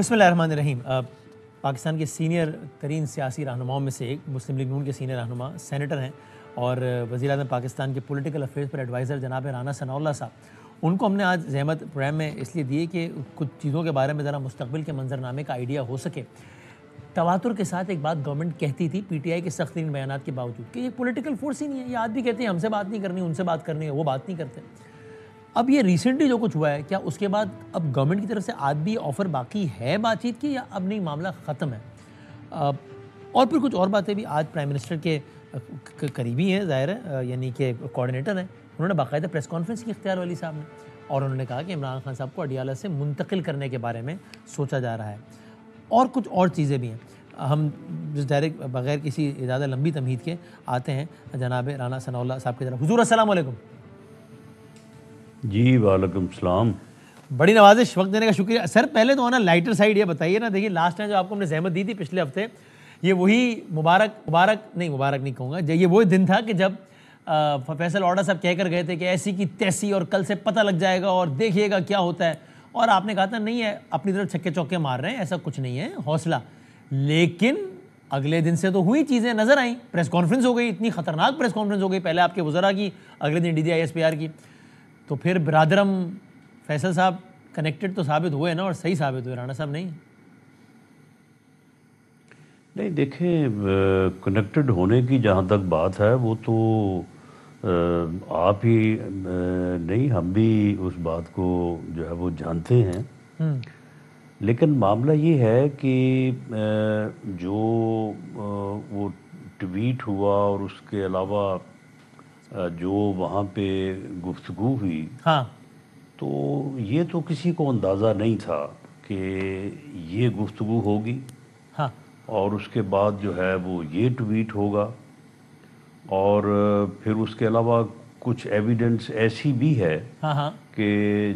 بسم اللہ الرحمن الرحیم۔ پاکستان کے سینئر ترین سیاسی رہنماؤں میں سے ایک مسلم لیگ نون کے سینئر رہنما سینیٹر ہیں اور وزیر اعظم پاکستان کے پولیٹیکل افیئرز پر ایڈوائزر جناب رانا ثناء اللہ صاحب، ان کو ہم نے آج زحمت پروگرام میں اس لیے دی کہ کچھ چیزوں کے بارے میں ذرا مستقبل کے منظرنامے کا آئیڈیا ہو سکے۔ تواتر کے ساتھ ایک بات گورنمنٹ کہتی تھی پی ٹی آئی کے سخت ترین بیانات کے باوجود کہ یہ پولیٹیکل فورس ہی نہیں ہے، یہ آج بھی کہتے ہیں ہم سے بات نہیں کرنی، ان سے بات کرنی ہے، وہ بات نہیں کرتے۔ اب یہ ریسنٹلی جو کچھ ہوا ہے، کیا اس کے بعد اب گورنمنٹ کی طرف سے آج بھی آفر باقی ہے بات چیت کی، یا اب نہیں معاملہ ختم ہے؟ اور پھر کچھ اور باتیں بھی آج پرائم منسٹر کے قریبی ہیں، ظاہر ہے، یعنی کہ کوآرڈینیٹر ہیں، انہوں نے باقاعدہ پریس کانفرنس کی اختیار والی صاحب نے، اور انہوں نے کہا کہ عمران خان صاحب کو اڈیالہ سے منتقل کرنے کے بارے میں سوچا جا رہا ہے، اور کچھ اور چیزیں بھی ہیں۔ ہم ڈائریکٹ بغیر کسی زیادہ لمبی تمہید کے آتے ہیں جناب رانا ثناء اللہ صاحب کی طرف۔ حضور السلام علیکم۔ جی وعلیکم السلام۔ بڑی نوازش، وقت دینے کا شکریہ سر۔ پہلے تو لائٹر سائڈ یہ بتائیے نا، دیکھیے لاسٹ ٹائم جو آپ کو ہم نے زحمت دی تھی پچھلے ہفتے، یہ وہی مبارک نہیں کہوں گا، یہ وہی دن تھا کہ جب فیصل اوڈا صاحب کہہ کر گئے تھے کہ ایسی کی تیسی اور کل سے پتہ لگ جائے گا اور دیکھیے گا کیا ہوتا ہے، اور آپ نے کہا تھا نہیں ہے، اپنی طرف چھکے چوکے مار رہے ہیں، ایسا کچھ نہیں ہے، حوصلہ۔ لیکن اگلے دن سے تو ہوئی چیزیں نظر آئیں، پریس کانفرنس ہو گئی، اتنی خطرناک پریس کانفرنس ہو گئی، پہلے آپ کے وزراء کی، اگلے دن DDISPR کی، تو پھر برادرم فیصل صاحب کنیکٹڈ تو ثابت ہوئے نا، اور صحیح ثابت ہوئے، رانا صاحب نہیں دیکھیں، کنیکٹڈ ہونے کی جہاں تک بات ہے وہ تو آپ ہی نہیں، ہم بھی اس بات کو جو ہے وہ جانتے ہیں، لیکن معاملہ یہ ہے کہ جو وہ ٹویٹ ہوا اور اس کے علاوہ جو وہاں پہ گفتگو ہوئی، ہاں، تو یہ تو کسی کو اندازہ نہیں تھا کہ یہ گفتگو ہوگی، ہاں، اور اس کے بعد جو ہے وہ یہ ٹویٹ ہوگا، اور پھر اس کے علاوہ کچھ ایویڈنس ایسی بھی ہے ہاں، ہاں، کہ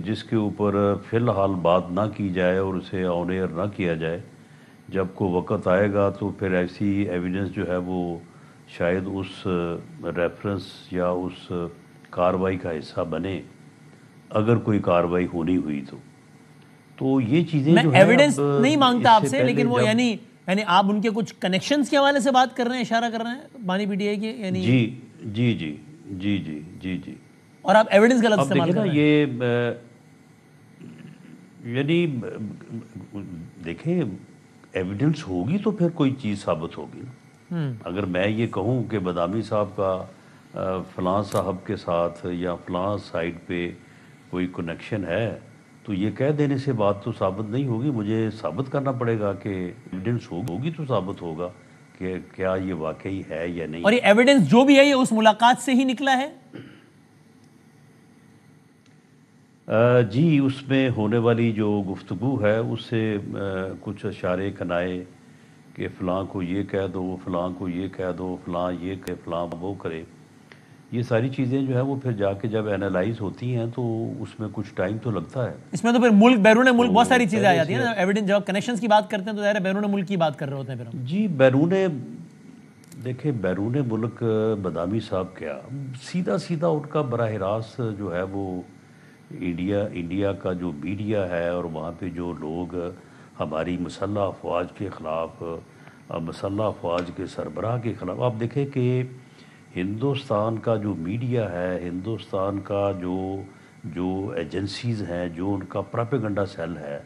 جس کے اوپر فی الحال بات نہ کی جائے اور اسے آن ایئر نہ کیا جائے، جب کو وقت آئے گا تو پھر ایسی ایویڈنس جو ہے وہ شاید اس ریفرنس یا اس کارروائی کا حصہ بنے، اگر کوئی کارروائی ہونی ہوئی تو یہ چیزیں میں جو ہے ایویڈنس نہیں مانگتا آپ سے، پہلے لیکن وہ یعنی آپ ان کے کچھ کنیکشنز کے حوالے سے بات کر رہے ہیں، اشارہ کر رہے ہیں بانی پی ٹی آئی کے، یعنی جی اور آپ ایویڈنس کا لفظ اب استعمال دیکھیں کر نا، رہے ہیں۔ یہ یعنی دیکھیں، ایویڈنس ہوگی تو پھر کوئی چیز ثابت ہوگی نا۔ اگر میں یہ کہوں کہ بادامی صاحب کا فلاں صاحب کے ساتھ یا فلاں سائٹ پہ کوئی کنیکشن ہے، تو یہ کہہ دینے سے بات تو ثابت نہیں ہوگی، مجھے ثابت کرنا پڑے گا کہ ایویڈنس ہوگی تو ثابت ہوگا کہ کیا یہ واقعی ہے یا نہیں۔ اور یہ ایویڈنس جو بھی ہے یہ اس ملاقات سے ہی نکلا ہے؟ جی، اس میں ہونے والی جو گفتگو ہے اس سے کچھ اشارے کنائے کہ فلاں کو یہ کہہ دو، فلاں کو یہ کہہ دو، فلاں یہ کہ فلاں وہ کرے، یہ ساری چیزیں جو ہے وہ پھر جا کے جب اینالائز ہوتی ہیں تو اس میں کچھ ٹائم تو لگتا ہے۔ اس میں تو پھر ملک بیرون ملک بہت ساری چیزیں آ جاتی ہیں نا، ایویڈنس جب کنیکشنز کی بات کرتے ہیں تو ظاہر ہے بیرون ملک کی بات کر رہے ہوتے ہیں پھر ہم۔ جی، دیکھیں بیرون ملک بادامی صاحب کیا، سیدھا ان کا براہ راست جو ہے وہ انڈیا کا جو میڈیا ہے اور وہاں پہ جو لوگ ہماری مسلح افواج کے خلاف، مسلح افواج کے سربراہ کے خلاف، آپ دیکھیں کہ ہندوستان کا جو میڈیا ہے، ہندوستان کا جو ایجنسیز ہیں، جو ان کا پراپیگنڈا سیل ہے،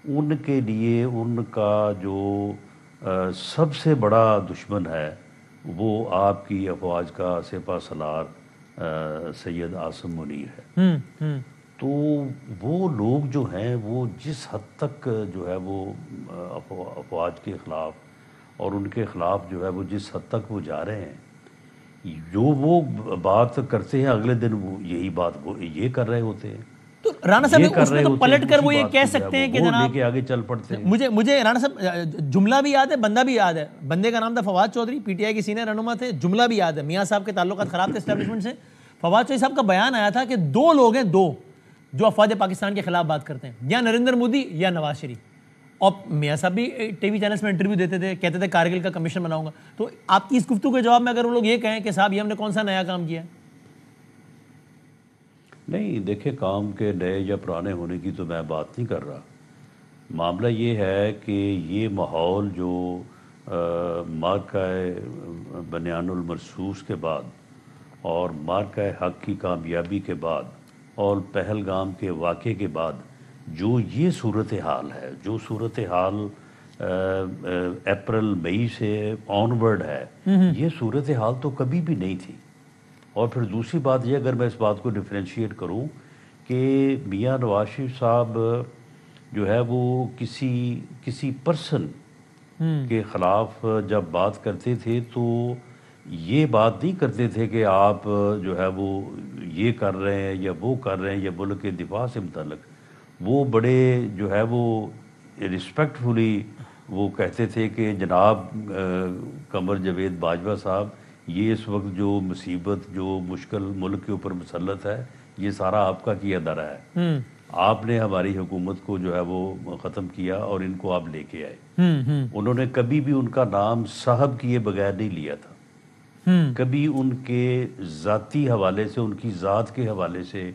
ان کے لیے ان کا جو سب سے بڑا دشمن ہے وہ آپ کی افواج کا سپہ سالار سید عاصم منیر ہے۔ تو وہ لوگ جو ہیں وہ جس حد تک جو ہے وہ افواج کے خلاف اور ان کے خلاف جو ہے وہ جس حد تک وہ جا رہے ہیں، جو وہ بات کرتے ہیں اگلے دن وہ یہی بات وہ یہ کر رہے ہوتے ہیں، تو رانا صاحب اس میں تو پلٹ کر وہ یہ کہہ سکتے ہیں کہ وہ جناب لے کے آگے چل پڑتے ہیں۔ مجھے رانا صاحب جملہ بھی یاد ہے، بندہ بھی یاد ہے، بندے کا نام تھا Fawad Chaudhry, P T I کے سینئر رہنما تھے، جملہ بھی یاد ہے، میاں صاحب کے تعلقات خراب تھے اسٹیبلشمنٹ سے، فواد چودھری صاحب کا بیان آیا تھا کہ دو لوگ ہیں، دو جو افواج پاکستان کے خلاف بات کرتے ہیں، یا نریندر مودی یا نواز شریف، اور میاں صاحب بھی ٹی وی چینلز میں انٹرویو دیتے تھے، کہتے تھے کارگل کا کمیشن بناؤں گا۔ تو آپ کی اس گفتگو کے جواب میں اگر وہ لوگ یہ کہیں کہ صاحب یہ ہم نے کون سا نیا کام کیا ہے؟ نہیں، دیکھیں، کام کے نئے یا پرانے ہونے کی تو میں بات نہیں کر رہا، معاملہ یہ ہے کہ یہ ماحول جو مارکہ بنیان المرصوص کے بعد اور مارکہ حق کی کامیابی کے بعد اور پہلگام کے واقعے کے بعد جو یہ صورتحال ہے، جو صورتحال اپریل مئی سے آن ورڈ ہے، یہ صورتحال تو کبھی بھی نہیں تھی۔ اور پھر دوسری بات یہ، اگر میں اس بات کو ڈفرینشیٹ کروں کہ میاں نواز شریف صاحب جو ہے وہ کسی پرسن کے خلاف جب بات کرتے تھے تو یہ بات نہیں کرتے تھے کہ آپ جو ہے وہ یہ کر رہے ہیں یا وہ کر رہے ہیں یا ملک کے دفاع سے متعلق، وہ بڑے جو ہے وہ رسپیکٹفلی وہ کہتے تھے کہ جناب قمر جاوید باجوہ صاحب، یہ اس وقت جو مصیبت جو مشکل ملک کے اوپر مسلط ہے، یہ سارا آپ کا کیا درا ہے، آپ نے ہماری حکومت کو جو ہے وہ ختم کیا اور ان کو آپ لے کے آئے۔ انہوں نے کبھی بھی ان کا نام صاحب کیے بغیر نہیں لیا تھا، کبھی ان کے ذاتی حوالے سے، ان کی ذات کے حوالے سے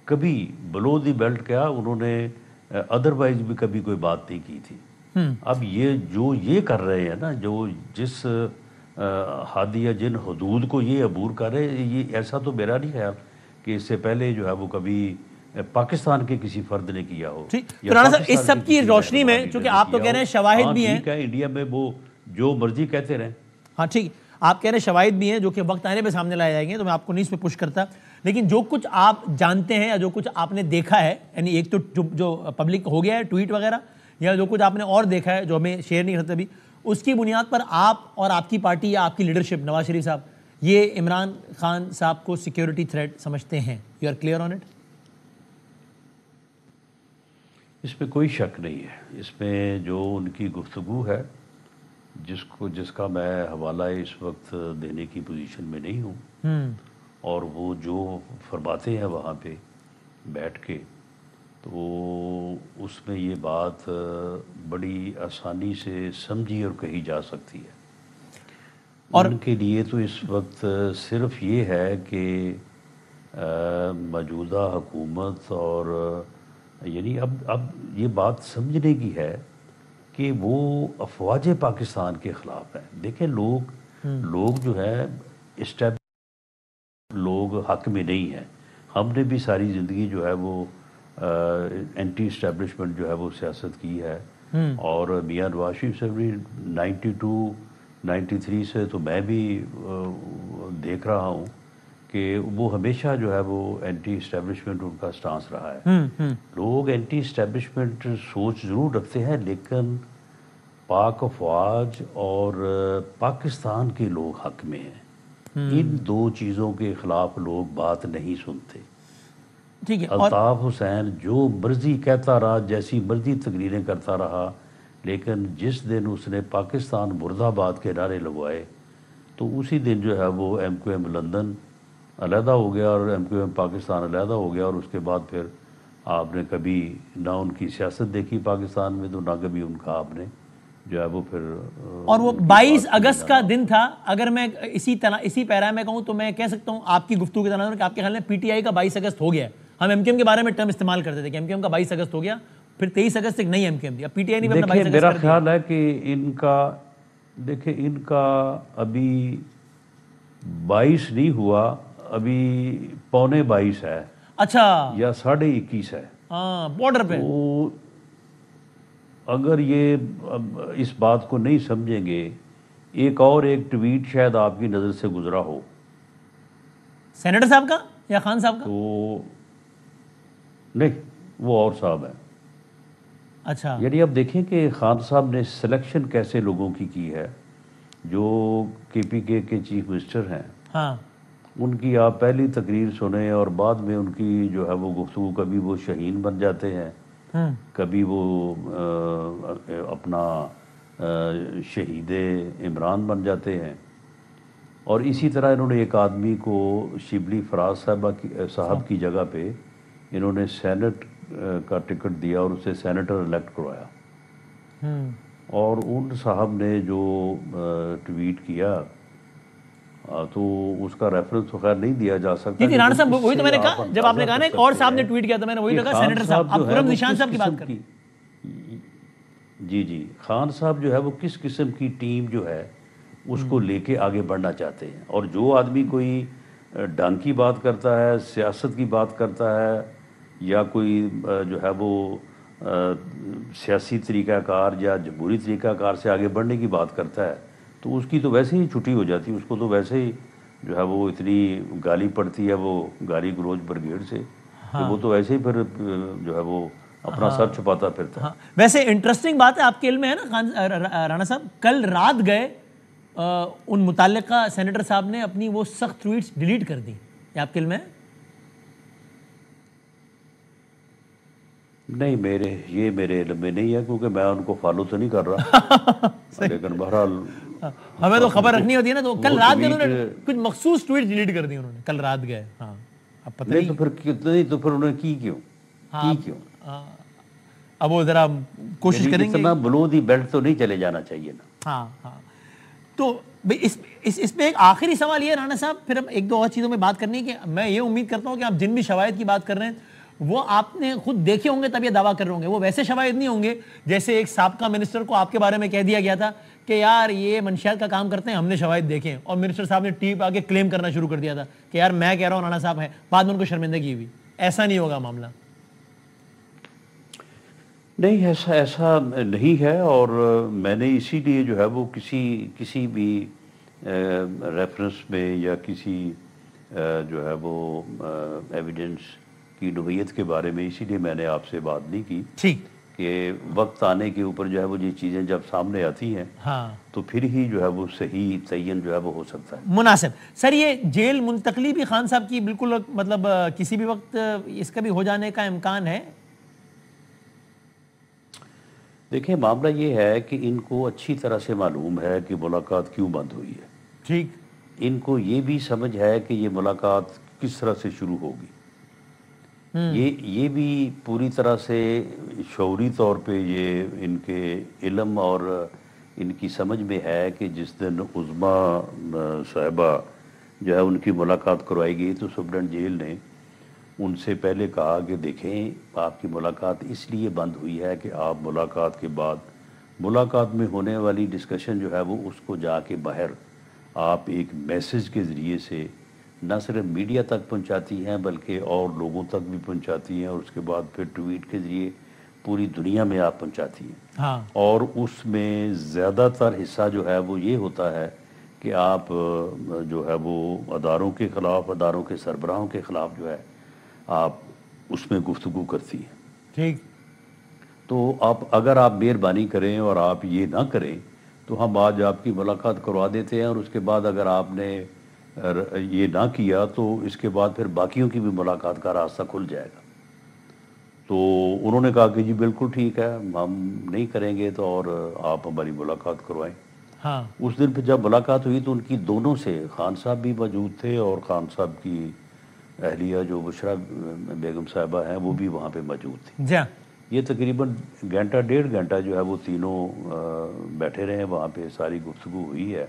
کبھی بلو دی بیلٹ کیا انہوں نے ادروائز بھی کبھی کوئی بات نہیں کی تھی۔ اب یہ کر رہے ہیں نا، جس حد یا جن حدود کو یہ عبور کر رہے ہیں، یہ ایسا تو میرا نہیں خیال کہ اس سے پہلے جو ہے وہ کبھی پاکستان کے کسی فرد نے کیا ہو۔ تو رانا صاحب اس سب کی روشنی میں چونکہ آپ تو کہہ رہے ہیں شواہد بھی ہیں، انڈیا میں وہ جو مرضی کہتے رہیں، ہاں ٹھیک، آپ کہہ رہے ہیں شواہد بھی ہیں جو کہ وقت آنے پہ سامنے لائے جائیں گے، تو میں آپ کو نہیں اس پہ پش کرتا، لیکن جو کچھ آپ جانتے ہیں یا جو کچھ آپ نے دیکھا ہے، یعنی ایک تو جو پبلک ہو گیا ہے ٹویٹ وغیرہ، یا جو کچھ آپ نے اور دیکھا ہے جو ہمیں شیئر نہیں کرتے ابھی، اس کی بنیاد پر آپ اور آپ کی پارٹی یا آپ کی لیڈرشپ نواز شریف صاحب یہ عمران خان صاحب کو سیکیورٹی تھریٹ سمجھتے ہیں؟ You are clear on it? اس میں کوئی شک نہیں ہے، اس میں جو ان کی گفتگو ہے جس کا میں حوالہ اس وقت دینے کی پوزیشن میں نہیں ہوں، اور وہ جو فرماتے ہیں وہاں پہ بیٹھ کے، تو اس میں یہ بات بڑی آسانی سے سمجھی اور کہی جا سکتی ہے۔ اور ان کے لیے تو اس وقت صرف یہ ہے کہ موجودہ حکومت اور یعنی اب یہ بات سمجھنے کی ہے کہ وہ افواج پاکستان کے خلاف ہیں۔ دیکھیں لوگ جو ہے لوگ حق میں نہیں ہیں، ہم نے بھی ساری زندگی جو ہے وہ اینٹی اسٹیبلشمنٹ جو ہے وہ سیاست کی ہے، اور میاں نواز شریف سے بھی 92-93 سے تو میں بھی دیکھ رہا ہوں کہ وہ ہمیشہ جو ہے وہ اینٹی اسٹیبلشمنٹ ان کا سٹانس رہا ہے۔ لوگ اینٹی اسٹیبلشمنٹ سوچ ضرور رکھتے ہیں، لیکن پاک افواج اور پاکستان کے لوگ حق میں ہیں، ان دو چیزوں کے خلاف لوگ بات نہیں سنتے۔ الطاف حسین جو مرضی کہتا رہا، جیسی مرضی تقریریں کرتا رہا، لیکن جس دن اس نے پاکستان مرد آباد کے نعرے لگوائے تو اسی دن جو ہے وہ ایم کیو ایم لندن علیحدہ ہو گیا اور ایم کیو ایم پاکستان علیحدہ ہو گیا، اور اس کے بعد پھر آپ نے کبھی نہ ان کی سیاست دیکھی پاکستان میں، تو نہ کبھی ان کا آپ نے جو ہے وہ پھر، اور وہ 22 اگست کا دن تھا۔ اگر میں اسی پیرا میں کہوں تو میں کہہ سکتا ہوں آپ کی گفتگو کے دوران کہ آپ کے خیال میں پی ٹی آئی کا 22 اگست ہو گیا ہے۔ ہم ایم کیو ایم کے بارے میں ٹرم استعمال کرتے تھے کہ ایم کیو ایم کا 22 اگست ہو گیا، پھر 23 اگست ایک نئی ایم کیو ایم دی، اب پی ٹی آئی نے بھی اپنا 22 اگست میرا خیال ہے کہ ان کا ابھی 22 نہیں ہوا، ابھی 21.25 ہے، اچھا، یا 21.5 ہے، ہاں بارڈر پہ۔ تو اگر یہ اس بات کو نہیں سمجھیں گے، ایک ٹویٹ شاید آپ کی نظر سے گزرا ہو، سینیٹر صاحب کا یا خان صاحب کا؟ تو نہیں، وہ اور صاحب ہیں۔ اچھا، یعنی اب دیکھیں کہ خان صاحب نے سلیکشن کیسے لوگوں کی ہے، جو کے پی کے چیف منسٹر ہیں، ہاں، ان کی آپ پہلی تقریر سنیں اور بعد میں ان کی جو ہے وہ گفتگو، کبھی وہ شہین بن جاتے ہیں، کبھی وہ اپنا شہید عمران بن جاتے ہیں، اور اسی طرح انہوں نے ایک آدمی کو شبلی فراز صاحب کی جگہ پہ انہوں نے سینٹ کا ٹکٹ دیا اور اسے سینیٹر الیکٹ کروایا، اور ان صاحب نے جو ٹویٹ کیا تو اس کا ریفرنس تو خیر نہیں دیا جا سکتا۔ جی رانا صاحب وہی تو میں نے کہا، جب آپ نے کہا نا ایک اور صاحب نے ٹویٹ کیا تھا، میں نے وہی کہا سینیٹر صاحب، آپ پورم نشان صاحب کی بات کر رہے ہیں۔ جی جی، خان صاحب جو ہے وہ کس قسم کی ٹیم جو ہے اس کو لے کے آگے بڑھنا چاہتے ہیں، اور جو آدمی کوئی ڈھنگ کی بات کرتا ہے، سیاست کی بات کرتا ہے، یا کوئی جو ہے وہ سیاسی طریقہ کار یا جمہوری طریقہ کار سے آگے بڑھنے کی بات کرتا ہے، تو اس کی تو ویسے ہی چھٹی ہو جاتی ہے، اس کو تو ویسے ہی جو ہے وہ اتنی گالی پڑتی ہے وہ گالی گلوچ برگیڈ سے کہ وہ تو ایسے ہی پھر جو ہے وہ اپنا سر چھپاتا پھرتا ہے۔ ہاں ویسے انٹرسٹنگ بات ہے، آپ کے علم میں ہے نا رانا صاحب، کل رات گئے ان متعلقہ سینیٹر صاحب نے اپنی وہ سخت ٹویٹس ڈیلیٹ کر دی، یہ آپ کے علم میں ہے؟ نہیں، میرے علم میں نہیں ہے، کیونکہ میں ان کو فالو تو نہیں کر رہا، لیکن بہرحال ہمیں تو خبر رکھنی ہوتی ہے نا، تو کل وہ رات گئے انہوں نے ٹویٹ کچھ مخصوص ٹویٹ ڈیلیٹ کر دی انہوں نے، کل رات گئے۔ ہاں اب پتہ نہیں تو نہیں، پھر نہیں تو پھر انہوں نے کی کیوں؟ اب وہ ذرا کوشش یعنی کریں گے۔ اتنا بلو دی بیلٹ تو نہیں چلے جانا چاہیے نا۔ ہاں ہاں، تو اس میں ایک آخری سوال یہ ہے رانا صاحب، پھر ہم ایک دو اور چیزوں میں بات کرنی ہے کہ میں یہ امید کرتا ہوں کہ آپ جن بھی شواہد کی بات کر رہے ہیں وہ آپ نے خود دیکھے ہوں گے تب یہ دعویٰ کر رہے ہوں گے، وہ ویسے شواہد نہیں ہوں گے جیسے ایک سابقہ منسٹر کو آپ کے بارے میں کہہ دیا گیا تھا کہ یار یہ منشیات کا کام کرتے ہیں، ہم نے شواہد دیکھے ہیں، اور منسٹر صاحب نے ٹی پہ آگے کلیم کرنا شروع کر دیا تھا کہ یار میں کہہ رہا ہوں رانا صاحب ہے، بعد میں ان کو شرمندگی ہوئی۔ ایسا نہیں ہوگا معاملہ؟ نہیں، ایسا نہیں ہے، اور میں نے اسی لیے جو ہے وہ کسی بھی ریفرنس میں یا کسی جو ہے وہ ایویڈنس کی نوعیت کے بارے میں اسی لیے میں نے آپ سے بات نہیں کی ٹھیک، کہ وقت آنے کے اوپر جو ہے وہ یہ چیزیں جب سامنے آتی ہیں ہاں تو پھر ہی جو ہے وہ صحیح تعین جو ہے وہ ہو سکتا ہے۔ مناسب۔ سر یہ جیل منتقلی بھی خان صاحب کی بالکل مطلب کسی بھی وقت اس کا بھی ہو جانے کا امکان ہے؟ دیکھیں، معاملہ یہ ہے کہ ان کو اچھی طرح سے معلوم ہے کہ ملاقات کیوں بند ہوئی ہے، ٹھیک، ان کو یہ بھی سمجھ ہے کہ یہ ملاقات کس طرح سے شروع ہوگی، یہ بھی پوری طرح سے شعوری طور پہ یہ ان کے علم اور ان کی سمجھ میں ہے کہ جس دن عظمیٰ صاحبہ جو ہے ان کی ملاقات کروائی گئی تو سپرنٹنڈنٹ جیل نے ان سے پہلے کہا کہ دیکھیں آپ کی ملاقات اس لیے بند ہوئی ہے کہ آپ ملاقات کے بعد ملاقات میں ہونے والی ڈسکشن جو ہے وہ اس کو جا کے باہر آپ ایک میسج کے ذریعے سے نہ صرف میڈیا تک پہنچاتی ہیں بلکہ اور لوگوں تک بھی پہنچاتی ہیں، اور اس کے بعد پھر ٹویٹ کے ذریعے پوری دنیا میں آپ پہنچاتی ہیں، ہاں اور اس میں زیادہ تر حصہ جو ہے وہ یہ ہوتا ہے کہ آپ جو ہے وہ اداروں کے خلاف، اداروں کے سربراہوں کے خلاف جو ہے آپ اس میں گفتگو کرتی ہیں۔ ٹھیک، تو اگر آپ مہربانی کریں اور آپ یہ نہ کریں تو ہم آج آپ کی ملاقات کروا دیتے ہیں، اور اس کے بعد اگر آپ نے یہ نہ کیا تو اس کے بعد پھر باقیوں کی بھی ملاقات کا راستہ کھل جائے گا۔ تو انہوں نے کہا کہ جی بالکل ٹھیک ہے، ہم نہیں کریں گے تو اور آپ ہماری ملاقات کروائیں۔ ہاں اس دن پہ جب ملاقات ہوئی تو ان کی دونوں سے، خان صاحب بھی موجود تھے اور خان صاحب کی اہلیہ جو بشرا بیگم صاحبہ ہیں وہ بھی وہاں پہ موجود تھی۔ جی ہاں، یہ تقریباً گھنٹہ ڈیڑھ گھنٹہ جو ہے وہ تینوں بیٹھے رہے، وہاں پہ ساری گفتگو ہوئی ہے۔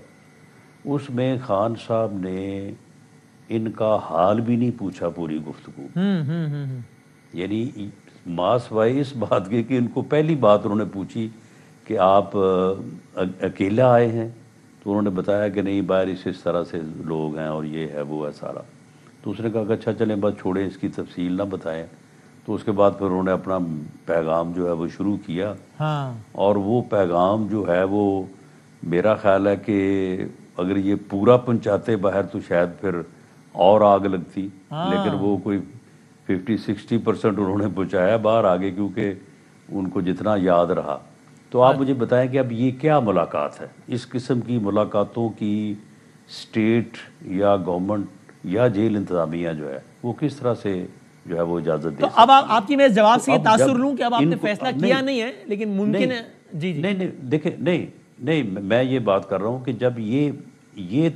اس میں خان صاحب نے ان کا حال بھی نہیں پوچھا پوری گفتگو، یعنی ماسوائے اس بات کے کہ ان کو پہلی بات انہوں نے پوچھی کہ آپ اکیلا آئے ہیں، تو انہوں نے بتایا کہ نہیں باہر اس طرح سے لوگ ہیں اور یہ ہے وہ ہے سارا۔ تو اس نے کہا کہ اچھا چلیں بس چھوڑیں، اس کی تفصیل نہ بتائیں۔ تو اس کے بعد پھر انہوں نے اپنا پیغام جو ہے وہ شروع کیا، ہاں اور وہ پیغام جو ہے وہ میرا خیال ہے کہ اگر یہ پورا پہنچاتے باہر تو شاید پھر اور آگ لگتی، لیکن وہ کوئی 50-60% انہوں نے پہنچایا باہر آگے، کیونکہ ان کو جتنا یاد رہا۔ تو آپ مجھے بتائیں کہ اب یہ کیا ملاقات ہے؟ اس قسم کی ملاقاتوں کی اسٹیٹ یا گورنمنٹ یا جیل انتظامیہ جو ہے وہ کس طرح سے جو ہے وہ اجازت دے تو سکتی اب آپ کی میں اس جواب سے یہ اب تاثر جب لوں کہ اب آپ ان نے کو فیصلہ کیا نہیں ہے لیکن ممکن ہے؟ جی جی نہیں دیکھیں، نہیں میں یہ بات کر رہا ہوں کہ جب یہ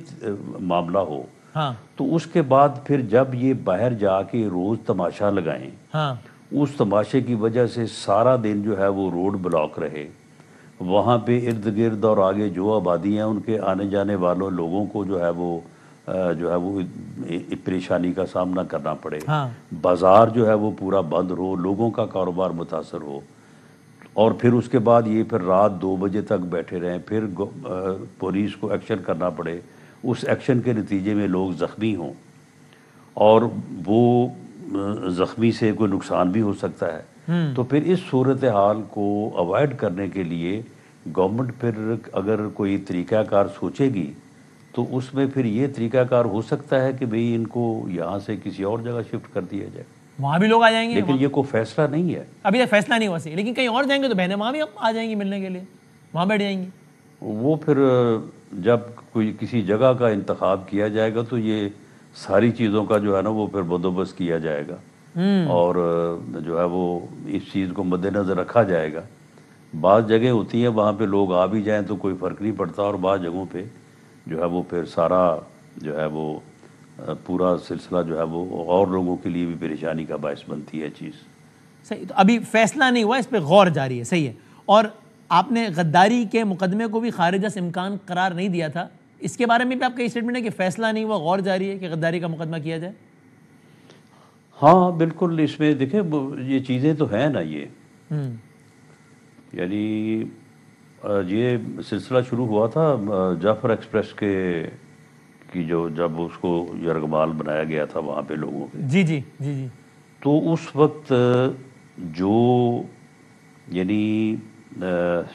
معاملہ ہو ہاں تو اس کے بعد پھر جب یہ باہر جا کے روز تماشا لگائیں، ہاں اس تماشے کی وجہ سے سارا دن جو ہے وہ روڈ بلاک رہے، وہاں پہ ارد گرد اور آگے جو آبادی ہیں ان کے آنے جانے والوں لوگوں کو جو ہے وہ پریشانی کا سامنا کرنا پڑے، ہاں بازار جو ہے وہ پورا بند ہو، لوگوں کا کاروبار متاثر ہو، اور پھر اس کے بعد یہ پھر رات 2 بجے تک بیٹھے رہیں، پھر پولیس کو ایکشن کرنا پڑے، اس ایکشن کے نتیجے میں لوگ زخمی ہوں اور وہ زخمی سے کوئی نقصان بھی ہو سکتا ہے. تو پھر اس صورتحال کو اوائڈ کرنے کے لیے گورنمنٹ پھر اگر کوئی طریقہ کار سوچے گی تو اس میں پھر یہ طریقہ کار ہو سکتا ہے کہ بھئی ان کو یہاں سے کسی اور جگہ شفٹ کر دیا جائے. وہاں بھی لوگ آ جائیں گے، لیکن یہ کوئی فیصلہ نہیں ہے، ابھی تک فیصلہ نہیں ہوا سی، لیکن کہیں اور جائیں گے تو بہنیں وہاں بھی آ جائیں گی ملنے کے لیے، وہاں بیٹھ جائیں گی. وہ پھر جب کوئی کسی جگہ کا انتخاب کیا جائے گا تو یہ ساری چیزوں کا جو ہے نا وہ پھر بندوبست کیا جائے گا اور جو ہے وہ اس چیز کو مد نظر رکھا جائے گا. بعض جگہ ہوتی ہیں وہاں پہ لوگ آ بھی جائیں تو کوئی فرق نہیں پڑتا، اور بعض جگہوں پہ جو ہے وہ پھر سارا جو ہے وہ پورا سلسلہ جو ہے وہ اور لوگوں کے لیے بھی پریشانی کا باعث بنتی ہے چیز. صحیح، تو ابھی فیصلہ نہیں ہوا، اس پہ غور جاری ہے. صحیح ہے. اور آپ نے غداری کے مقدمے کو بھی خارج از امکان قرار نہیں دیا تھا، اس کے بارے میں بھی آپ کا اسٹیٹمنٹ ہے کہ فیصلہ نہیں ہوا، غور جاری ہے کہ غداری کا مقدمہ کیا جائے؟ ہاں بالکل، اس میں دیکھیں یہ چیزیں تو ہیں نا، یہ یعنی یہ سلسلہ شروع ہوا تھا جعفر ایکسپریس کی جو جب اس کو یرغمال بنایا گیا تھا وہاں پہ لوگوں پہ، جی جی جی جی، تو اس وقت جو یعنی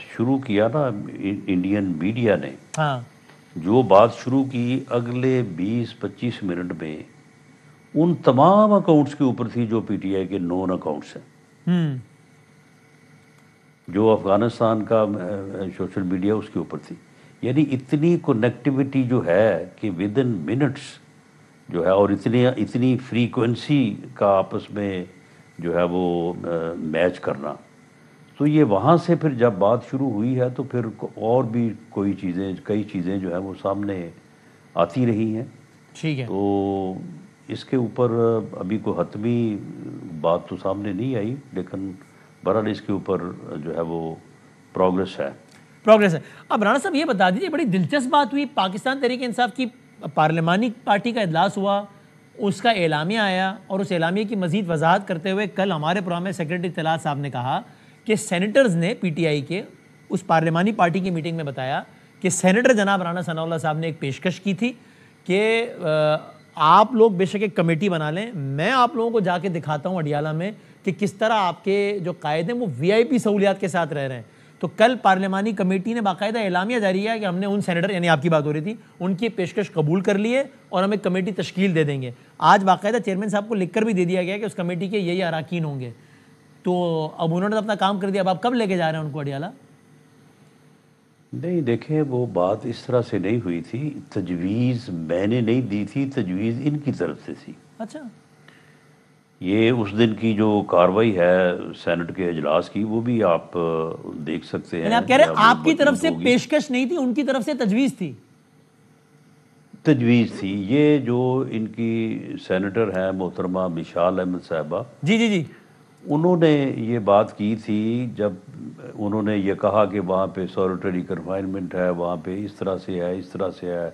شروع کیا نا انڈین میڈیا نے، ہاں جو بات شروع کی اگلے 20-25 منٹ میں ان تمام اکاؤنٹس کے اوپر تھی جو پی ٹی آئی کے نون اکاؤنٹس ہیں، جو افغانستان کا سوشل میڈیا اس کے اوپر تھی. یعنی اتنی کنیکٹیوٹی جو ہے کہ ود ان منٹس جو ہے، اور اتنی فریکوینسی کا آپس میں جو ہے وہ میچ کرنا. تو یہ وہاں سے پھر جب بات شروع ہوئی ہے تو پھر اور بھی کئی چیزیں جو ہیں وہ سامنے آتی رہی ہیں. ٹھیک ہے. تو اس کے اوپر ابھی کوئی حتمی بات تو سامنے نہیں آئی، لیکن بہرحال اس کے اوپر جو ہے وہ پروگریس ہے. اب رانا صاحب یہ بتا دیجیے، بڑی دلچسپ بات ہوئی، پاکستان تحریک انصاف کی پارلیمانی پارٹی کا اجلاس ہوا، اس کا اعلامیہ آیا، اور اس اعلامیہ کی مزید وضاحت کرتے ہوئے کل ہمارے پروگرام میں سیکرٹری اطلاعات صاحب نے کہا کہ سینیٹرز نے پی ٹی آئی کے اس پارلیمانی پارٹی کی میٹنگ میں بتایا کہ سینیٹر جناب رانا ثناء اللہ صاحب نے ایک پیشکش کی تھی کہ آپ لوگ بے شک ایک کمیٹی بنا لیں، میں آپ لوگوں کو جا کے دکھاتا ہوں اڈیالہ میں کہ کس طرح آپ کے جو قائد ہیں وہ وی آئی پی سہولیات کے ساتھ رہ رہے ہیں. تو کل پارلیمانی کمیٹی نے باقاعدہ اعلامیہ جاری کیا کہ ہم نے ان سینیٹر، یعنی آپ کی بات ہو رہی تھی، ان کی پیشکش قبول کر لیے اور ہم ایک کمیٹی تشکیل دے دیں گے. آج باقاعدہ چیئرمین صاحب کو لکھ کر بھی دے دیا گیا کہ اس کمیٹی کے یہی اراکین ہوں گے. تو اب انہوں نے اپنا کام کر دیا، اب آپ کب لے کے جا رہے ہیں ان کو اڈیالہ؟ نہیں دیکھیں، وہ بات اس طرح سے نہیں ہوئی تھی، تجویز میں نے نہیں دی تھی، تجویز ان کی طرف سے تھی. اچھا. یہ اس دن کی جو کاروائی ہے سینٹ کے اجلاس کی وہ بھی آپ دیکھ سکتے ہیں. یعنی آپ کہہ رہے ہیں آپ کی طرف سے پیشکش نہیں تھی، ان کی طرف سے تجویز تھی؟ تجویز تھی. یہ جو ان کی سینیٹر ہیں محترمہ مشال احمد صاحبہ، جی جی جی، انہوں نے یہ بات کی تھی جب انہوں نے یہ کہا کہ وہاں پہ سولٹری کنفائنمنٹ ہے، وہاں پہ اس طرح سے ہے، اس طرح سے ہے،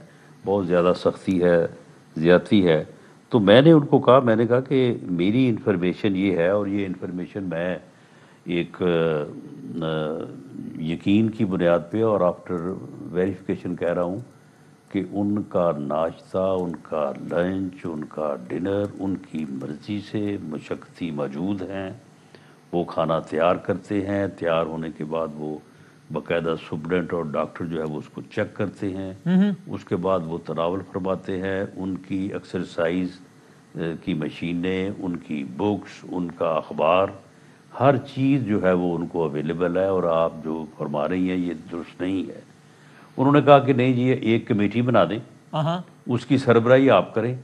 بہت زیادہ سختی ہے، زیادتی ہے. تو میں نے ان کو کہا، میں نے کہا کہ میری انفارمیشن یہ ہے، اور یہ انفارمیشن میں ایک یقین کی بنیاد پہ اور آفٹر ویریفیکیشن کہہ رہا ہوں کہ ان کا ناشتہ، ان کا لنچ، ان کا ڈنر ان کی مرضی سے مشقتی موجود ہیں. وہ کھانا تیار کرتے ہیں، تیار ہونے کے بعد وہ باقاعدہ سپرڈنٹ اور ڈاکٹر جو ہے وہ اس کو چیک کرتے ہیں، اس کے بعد وہ تناول فرماتے ہیں. ان کی ایکسرسائز کی مشینیں، ان کی بکس، ان کا اخبار، ہر چیز جو ہے وہ ان کو اویلیبل ہے. اور آپ جو فرما رہی ہیں یہ درست نہیں ہے. انہوں نے کہا کہ نہیں جی، ایک کمیٹی بنا دیں، اس کی سربراہی آپ کریں،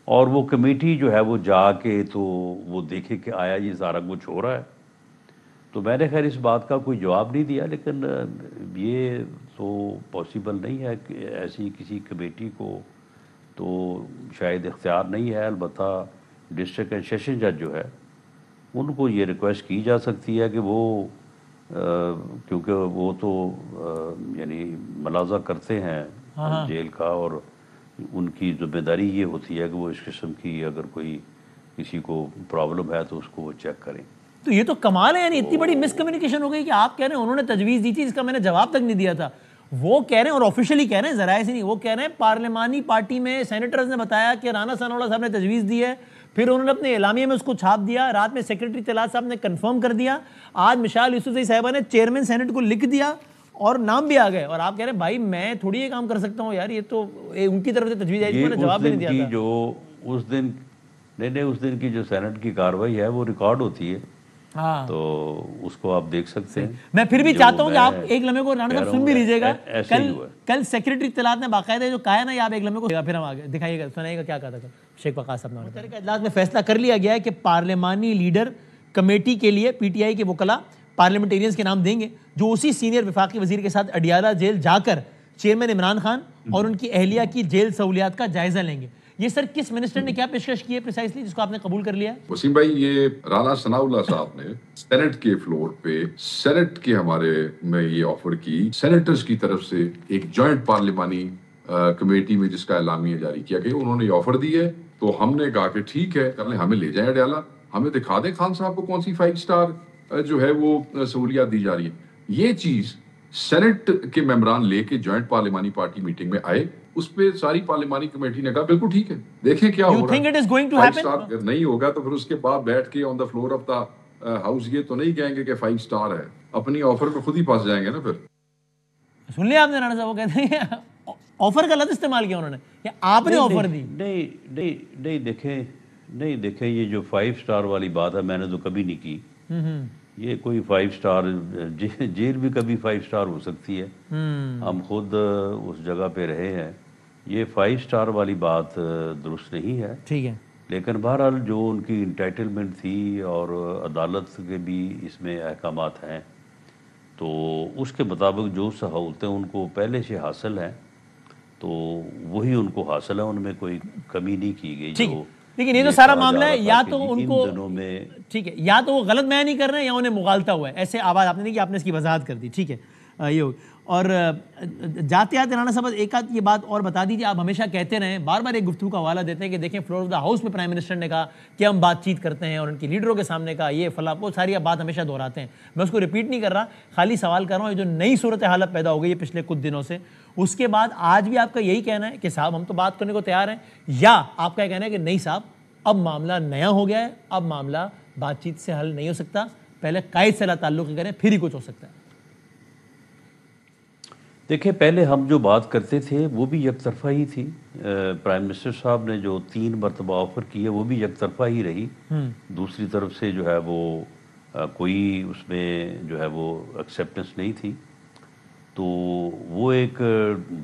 اور وہ کمیٹی جو ہے وہ جا کے تو وہ دیکھے کہ آیا یہ سارا کچھ ہو رہا ہے. تو میں نے خیر اس بات کا کوئی جواب نہیں دیا، لیکن یہ تو پاسبل نہیں ہے کہ ایسی کسی کمیٹی کو تو شاید اختیار نہیں ہے. البتہ ڈسٹرکٹ اینڈ سیشن جج جو ہے ان کو یہ ریکویسٹ کی جا سکتی ہے کہ وہ کیونکہ وہ تو یعنی ملاحظہ کرتے ہیں جیل کا، اور ان کی ذمہ داری یہ ہوتی ہے کہ وہ اس قسم کی اگر کوئی کسی کو پرابلم ہے تو اس کو وہ چیک کریں. تو یہ تو کمال ہے، یعنی اتنی بڑی مس کمیونیکیشن ہو گئی کہ آپ کہہ رہے ہیں انہوں نے تجویز دی تھی، اس کا میں نے جواب تک نہیں دیا تھا. وہ کہہ رہے ہیں، اور آفیشلی کہہ رہے ہیں، ذرائع سے نہیں، وہ کہہ رہے ہیں پارلیمانی پارٹی میں سینیٹرز نے بتایا کہ رانا ثناء اللہ صاحب نے تجویز دی ہے، پھر انہوں نے اپنے اعلامیے میں اس کو چھاپ دیا، رات میں سیکرٹری اطلاعات صاحب نے کنفرم کر دیا، آج مشال یوسفزئی صاحبہ نے چیئرمین سینٹ کو لکھ دیا اور نام بھی آ گئے، اور آپ کہہ رہے ہیں بھائی میں تھوڑی یہ کام کر سکتا ہوں. یار یہ تو ان کی طرف سے تجویز آئی، نے جواب بھی نہیں دیا تھا. جو اس دن اس دن کی جو سینٹ کی کارروائی ہے وہ ریکارڈ ہوتی ہے، ہاں تو اس کو آپ دیکھ سکتے ہیں. میں پھر بھی چاہتا ہوں کہ آپ ایک لمحے کو رانا صاحب سن بھی لیجیے گا. کل سیکرٹری اطلاعات نے باقاعدہ جو کہا ہے نا، یہ آپ ایک لمحے کو پھر ہم آگے دکھائیے گا، سنائیے گا کیا کہا تھا شیخ وقاص صاحب نے. متحرکہ اجلاس میں فیصلہ کر لیا گیا ہے کہ پارلیمانی لیڈر کمیٹی کے لیے پی ٹی آئی کے وکلاء پارلیمنٹیرینز کے نام دیں گے، جو اسی سینئر وفاقی وزیر کے ساتھ اڈیالہ جیل جا کر چیئرمین عمران خان اور ان کی اہلیہ کی جیل سہولیات کا جائزہ لیں گے. یہ سر کس منسٹر نے کیا پیشکش کی ہے پریسائزلی جس کو آپ نے قبول کر لیا؟ وسیم بھائی، یہ رانا ثناء اللہ صاحب نے سینٹ کے فلور پہ سینٹ کے ہمارے میں یہ آفر کی، سینیٹرز کی طرف سے ایک جوائنٹ پارلیمانی کمیٹی میں جس کا اعلامیہ جاری کیا گیا، انہوں نے یہ آفر دی ہے. تو ہم نے کہا کہ ٹھیک ہے، کر لیں، ہمیں لے جائیں اڈیالہ، ہمیں دکھا دیں خان صاحب کو کون سی 5 اسٹار جو ہے وہ سہولیات دی جا رہی ہے. یہ چیز سینٹ کے ممبران لے کے جوائنٹ پارلیمانی پارٹی میٹنگ میں آئے، اس پہ ساری پارلیمانی کمیٹی نے کہا بالکل ٹھیک ہے، دیکھیں کیا ہو رہا ہے. اگر نہیں ہوگا تو پھر اس کے بعد بیٹھ کے on the floor of the house یہ تو نہیں کہیں گے کہ 5 اسٹار ہے، اپنی آفر میں خود ہی پھنس جائیں گے نا. پھر سن لیا آپ نے رانا صاحب، وہ کہتے ہیں آفر کا لفظ استعمال کیا انہوں نے، یا آپ نے آفر دی؟ نہیں دیکھیں یہ جو 5 اسٹار والی بات ہے میں نے تو کبھی نہیں کی. یہ کوئی 5 اسٹار جیل بھی کبھی 5 اسٹار ہو سکتی ہے، ہم خود اس جگہ پہ رہے ہیں. یہ 5 اسٹار والی بات درست نہیں ہے. ٹھیک ہے، لیکن بہرحال جو ان کی انٹائٹلمنٹ تھی اور عدالت کے بھی اس میں احکامات ہیں، تو اس کے مطابق جو سہولتیں ان کو پہلے سے حاصل ہیں تو وہی ان کو حاصل ہے، ان میں کوئی کمی نہیں کی گئی. جو لیکن یہ تو سارا معاملہ ہے، یا تو ان کو ٹھیک ہے، یا تو وہ غلط بیان نہیں کر رہے ہیں یا انہیں مغالطہ ہوا ہے. ایسے آواز آپ نے نہیں کی، آپ نے اس کی وضاحت کر دی. ٹھیک ہے، یہ ہو. اور جاتے آتے رانا صاحب ایک آدھ یہ بات اور بتا دیجیے. آپ ہمیشہ کہتے رہے، بار بار ایک گفتگو کا حوالہ دیتے ہیں کہ دیکھیں فلور آف دا ہاؤس میں پرائم منسٹر نے کہا کہ ہم بات چیت کرتے ہیں، اور ان کی لیڈروں کے سامنے کہا یہ فلاں، وہ ساری بات ہمیشہ دہراتے ہیں. میں اس کو ریپیٹ نہیں کر رہا، خالی سوال کر رہا ہوں. یہ جو نئی صورت حالت پیدا ہو گئی ہے پچھلے کچھ دنوں سے، اس کے بعد آج بھی آپ کا یہی کہنا ہے کہ صاحب ہم تو بات کرنے کو تیار ہیں، یا آپ کا یہ کہنا ہے کہ نہیں صاحب اب معاملہ نیا ہو گیا ہے، اب معاملہ بات چیت سے حل نہیں ہو سکتا، پہلے قائد سے تعلق کریں پھر ہی کچھ ہو سکتا ہے؟ دیکھیں پہلے ہم جو بات کرتے تھے وہ بھی یک طرفہ ہی تھی. پرائم منسٹر صاحب نے جو 3 مرتبہ آفر کی ہے وہ بھی یک طرفہ ہی رہی. دوسری طرف سے جو ہے وہ کوئی اس میں جو ہے وہ ایکسیپٹنس نہیں تھی. تو وہ ایک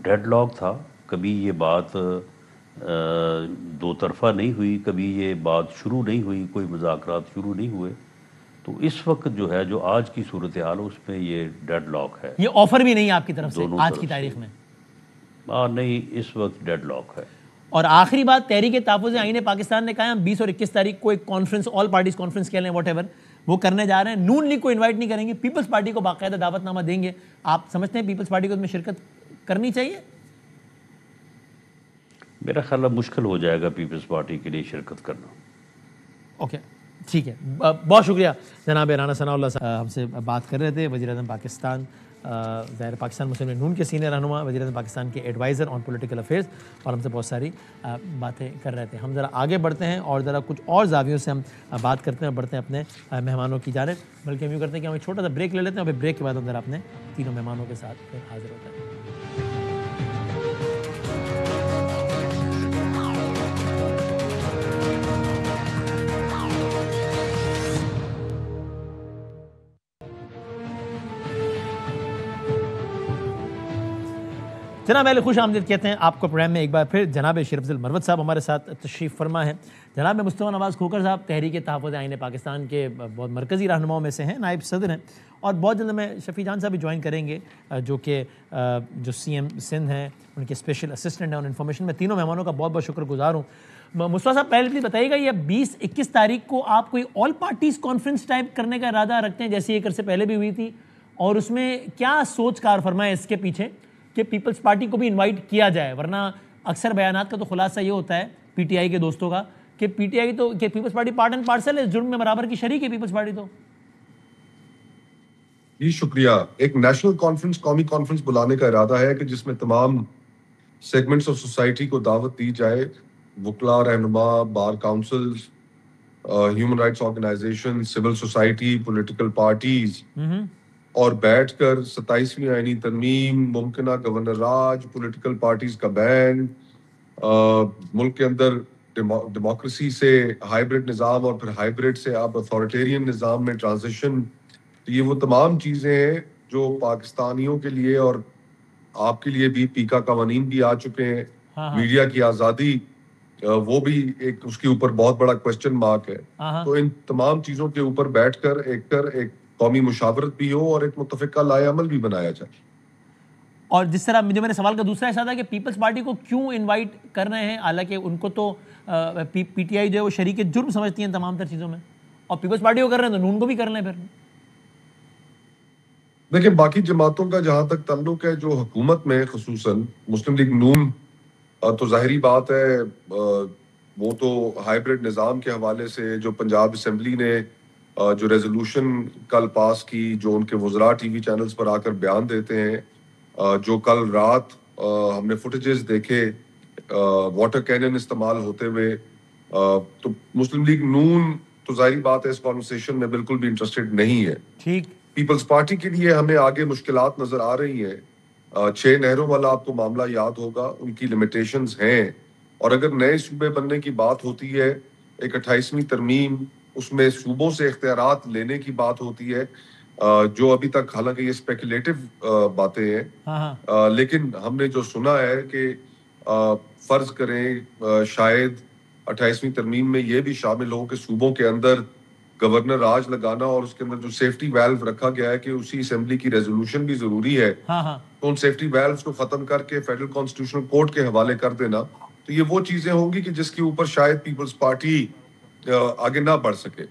ڈیڈ لاک تھا. کبھی یہ بات 2 طرفہ نہیں ہوئی، کبھی یہ بات شروع نہیں ہوئی، کوئی مذاکرات شروع نہیں ہوئے. تو اس وقت جو ہے جو آج کی صورتحال اس میں یہ ڈیڈ لاک ہے. یہ آفر بھی نہیں آپ کی طرف سے آج کی تاریخ میں؟ نہیں، اس وقت ڈیڈ لاک ہے. اور آخری بات، تحریک تحفظ آئین پاکستان نے کہا ہم 20 اور 21 تاریخ کو ایک کانفرنس، آل پارٹیز کانفرنس کہہ لیں واٹ ایور، وہ کرنے جا رہے ہیں. نون لیگ کو انوائٹ نہیں کریں گے، پیپلز پارٹی کو باقاعدہ دعوت نامہ دیں گے. آپ سمجھتے ہیں پیپلز پارٹی کو اس میں شرکت کرنی چاہیے؟ میرا خیال ہے مشکل ہو جائے گا پیپلز پارٹی کے لیے شرکت کرنا. اوکے ٹھیک ہے، بہت شکریہ جناب رانا ثناء اللہ صاحب. ہم سے بات کر رہے تھے وزیر اعظم پاکستان، ظاہر پاکستان مسلم لیگ نون کے سینئر رہنما، وزیر اعظم پاکستان کے ایڈوائزر آن پولیٹیکل افیئرز، اور ہم سے بہت ساری باتیں کر رہے تھے. ہم ذرا آگے بڑھتے ہیں اور ذرا کچھ اور زاویوں سے ہم بات کرتے ہیں اور بڑھتے ہیں اپنے مہمانوں کی جانب. بلکہ ہم یوں کرتے ہیں کہ ہم ایک چھوٹا سا بریک لے لیتے ہیں اور پھر بریک کے بعد ہم ذرا اپنے تینوں مہمانوں کے ساتھ پھر حاضر ہوتے ہیں. جناب اہل خوش آمدید کہتے ہیں آپ کو پروگرام میں ایک بار پھر. جناب شیر افضل مروت صاحب ہمارے ساتھ تشریف فرما ہیں. جناب مصطفیٰ نواز کھوکھر صاحب تحریک تحفظ آئین پاکستان کے بہت مرکزی رہنماؤں میں سے ہیں، نائب صدر ہیں، اور بہت جلد میں شفیع جان صاحب بھی جوائن کریں گے جو کہ جو سی ایم سندھ ہیں، ان کے اسپیشل اسسٹنٹ ہیں آن انفارمیشن. میں تینوں مہمانوں کا بہت بہت شکر گزار ہوں. مصطفیٰ صاحب پہلے بھی بتائیے گا، یہ 20-21 تاریخ کو آپ کوئی آل پارٹیز کانفرنس ٹائپ کرنے کا ارادہ رکھتے ہیں جیسے ایک عرصے پہلے بھی ہوئی تھی، اور اس میں کیا سوچ کار فرمائے اس کے پیچھے کہ پیپلز پارٹی کو بھی انوائٹ کیا جائے؟ ورنہ اکثر بیانات کا تو خلاصہ یہ ہوتا ہے پی ٹی آئی کے دوستوں کا کہ پی ٹی آئی تو کہ Peoples Party part and parcel ہے، جرم میں برابر کی شریک ہے پیپلز پارٹی. تو جی شکریہ. ایک نیشنل کانفرنس، قومی کانفرنس بلانے کا ارادہ ہے کہ جس میں تمام سیگمنٹس آف سوسائٹی کو دعوت دی جائے، وکلا، رہنما، bar councils, human rights organization, civil society, political parties, اور بیٹھ کر 27ویں آئینی ترمیم، ممکنہ گورنر راج، پولیٹیکل پارٹیز کا بین، ملک کے اندر ڈیموکریسی سے ہائیبرڈ نظام اور پھر ہائیبرڈ سے آپ اتھارٹیرین نظام میں ٹرانزیشن، تو یہ وہ تمام چیزیں ہیں جو پاکستانیوں کے لیے اور آپ کے لیے بھی پیکا قوانین بھی آ چکے ہیں. میڈیا کی آزادی وہ بھی ایک اس کے اوپر بہت بڑا کوشچن مارک ہے. تو ان تمام چیزوں کے اوپر بیٹھ کر ایک قومی مشاورت بھی ہو اور ایک متفقہ لائے عمل بھی بنایا جائے. اور جس طرح مجھے میرے سوال کا دوسرا حصہ تھا کہ پیپلز پارٹی کو کیوں انوائٹ کر رہے ہیں، حالانکہ ان کو تو پی ٹی آئی جو ہے وہ شریک جرم سمجھتی ہیں تمام تر چیزوں میں، اور پیپلز پارٹی کو کر رہے ہیں تو نون کو بھی کر لیں پھر. دیکھیں باقی جماعتوں کا جہاں تک تعلق ہے، جو حکومت میں خصوصاً مسلم لیگ نون، تو ظاہری بات ہے وہ تو ہائیبرڈ نظام کے حوالے سے جو پنجاب اسمبلی نے جو ریزولوشن کل پاس کی، جو ان کے وزراء ٹی وی چینلز پر آ کر بیان دیتے ہیں، جو کل رات ہم نے فوٹیجز دیکھے واٹر کینن استعمال ہوتے ہوئے، تو مسلم لیگ نون تو ظاہری بات ہے اس کانورسیشن میں بالکل بھی انٹرسٹڈ نہیں ہے. ٹھیک. پیپلز پارٹی کے لیے ہمیں آگے مشکلات نظر آ رہی ہیں. 6 نہروں والا آپ کو معاملہ یاد ہوگا، ان کی لمیٹیشنز ہیں، اور اگر نئے صوبے بننے کی بات ہوتی ہے، ایک 28ویں ترمیم، اس میں صوبوں سے اختیارات لینے کی بات ہوتی ہے، جو ابھی تک حالانکہ یہ اسپیکولیٹو باتیں ہیں، لیکن ہم نے جو سنا ہے کہ فرض کریں شاید 28ویں ترمیم میں یہ بھی شامل ہو کہ صوبوں کے اندر گورنر راج لگانا، اور اس کے اندر جو سیفٹی ویلو رکھا گیا ہے کہ اسی اسمبلی کی ریزولوشن بھی ضروری ہے، تو ان سیفٹی ویلوز کو ختم کر کے فیڈرل کانسٹیٹیوشنل کورٹ کے حوالے کر دینا. تو یہ وہ چیزیں ہوں گی کہ جس کے اوپر شاید پیپلز پارٹی آگے نہ بڑھ سکے،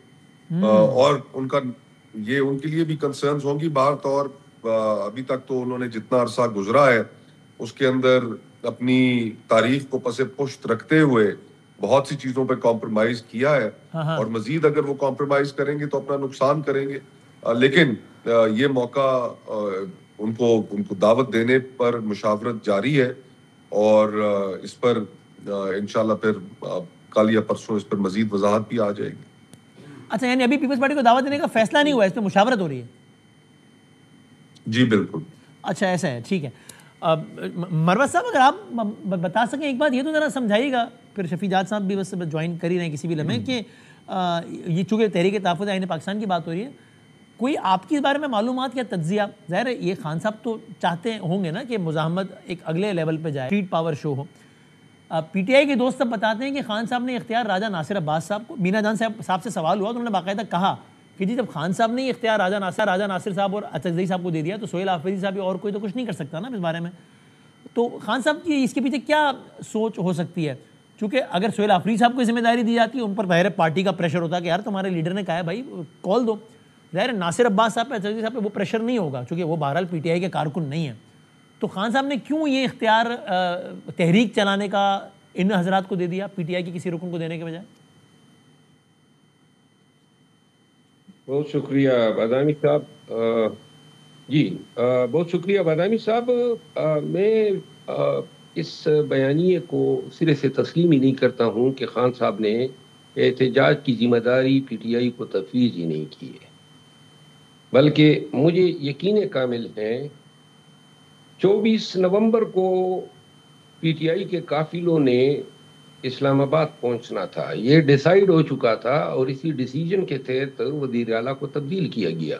اور ان کا یہ ان کے لیے بھی کنسرنز ہوں گی. بہر طور ابھی تک تو انہوں نے جتنا عرصہ گزرا ہے اس کے اندر اپنی تاریخ کو پس پشت رکھتے ہوئے بہت سی چیزوں پہ کمپرومائز کیا ہے، اور مزید اگر وہ کمپرومائز کریں گے تو اپنا نقصان کریں گے. لیکن یہ موقع ان کو دعوت دینے پر مشاورت جاری ہے، اور اس پر انشاءاللہ پھر کل یا پرسوں اس پر مزید وضاحت بھی آ جائے گی. اچھا، یعنی ابھی پیپلز پارٹی کو دعوت دینے کا فیصلہ نہیں ہوا ہے، اس پہ مشاورت ہو رہی ہے؟ جی بالکل. اچھا ایسا ہے، ٹھیک ہے. مروت صاحب اگر آپ بتا سکیں ایک بات یہ تو ذرا سمجھائیے گا، پھر شفیع جاد صاحب بھی بس جوائن کر ہی رہے ہیں کسی بھی لمحے، کہ یہ چونکہ تحریک تحفظ آئین پاکستان کی بات ہو رہی ہے، کوئی آپ کی اس بارے میں معلومات یا تجزیہ؟ ظاہر ہے یہ خان صاحب تو چاہتے ہوں گے نا کہ مزاحمت ایک اگلے لیول پہ جائے، اسٹریٹ پاور شو ہو. پی ٹی آئی کے دوست سب بتاتے ہیں کہ خان صاحب نے اختیار راجہ ناصر عباس صاحب کو، مینا جان صاحب سے سوال ہوا تو انہوں نے باقاعدہ کہا کہ جی جب خان صاحب نے یہ اختیار راجہ ناصر صاحب اور اچکزئی صاحب کو دے دیا تو سہیل حافظی صاحب اور کوئی تو کچھ نہیں کر سکتا نا اس بارے میں. تو خان صاحب کی اس کے پیچھے کیا سوچ ہو سکتی ہے؟ چونکہ اگر سہیل حافظی صاحب کو ذمہ داری دی جاتی ہے، ان پر ظاہر پارٹی کا پریشر ہوتا ہے کہ یار تمہارے لیڈر نے کہا ہے بھائی کال دو. ظاہر ناصر عباس صاحب پہ، اچکزئی صاحب پہ وہ پریشر نہیں ہوگا چونکہ وہ بہرحال پی ٹی آئی کے کارکن نہیں ہیں. تو خان صاحب نے کیوں یہ اختیار تحریک چلانے کا ان حضرات کو دے دیا پی ٹی آئی کے کسی رکن کو دینے کے بجائے؟ بہت شکریہ بادامی صاحب. جی بہت شکریہ بادامی صاحب. میں اس بیانیے کو سرے سے تسلیم ہی نہیں کرتا ہوں کہ خان صاحب نے احتجاج کی ذمہ داری پی ٹی آئی کو تفویض ہی نہیں کی ہے، بلکہ مجھے یقین کامل ہے 24 نومبر کو پی ٹی آئی کے قافلوں نے اسلام آباد پہنچنا تھا، یہ ڈیسائیڈ ہو چکا تھا، اور اسی ڈیسیجن کے تحت وزیر اعلیٰ کو تبدیل کیا گیا،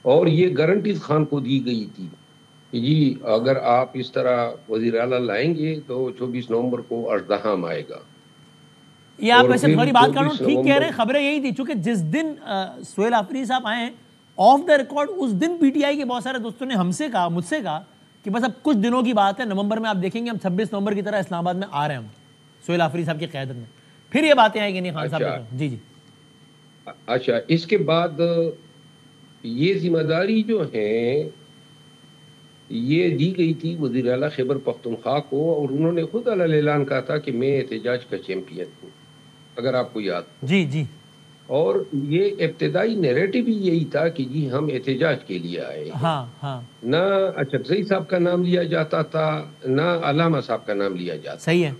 اور یہ گارنٹیز خان کو دی گئی تھی کہ جی اگر آپ اس طرح وزیر اعلیٰ لائیں گے تو 24 نومبر کو اژدہام آئے گا. یہ آپ ویسے تھوڑی بات کروں ٹھیک کہہ رہے ہیں، خبریں یہی تھی چونکہ جس دن سہیل حافظی صاحب آئے ہیں آف دا ریکارڈ، اس دن پی ٹی آئی کے بہت سارے دوستوں نے مجھ سے کہا کہ بس اب کچھ دنوں کی بات ہے، نومبر میں آپ دیکھیں گے ہم 26 نومبر کی طرح اسلام آباد میں آ رہے ہیں ہم سہیل حافظی صاحب کی قیادت میں. پھر یہ باتیں آئیں گی نہیں خان صاحب؟ جی. اچھا، اس کے بعد یہ ذمہ داری جو ہیں یہ دی گئی تھی وزیر اعلیٰ خیبر پختونخوا کو، اور انہوں نے خود اعلان کہا تھا کہ میں احتجاج کا چیمپئن ہوں، اگر آپ کو یاد ہو. جی. اور یہ ابتدائی نیریٹو ہی یہی تھا کہ جی ہم احتجاج کے لیے آئے. ہاں نہ اچکزئی صاحب کا نام لیا جاتا تھا نہ علامہ صاحب کا نام لیا جاتا. صحیح ہے.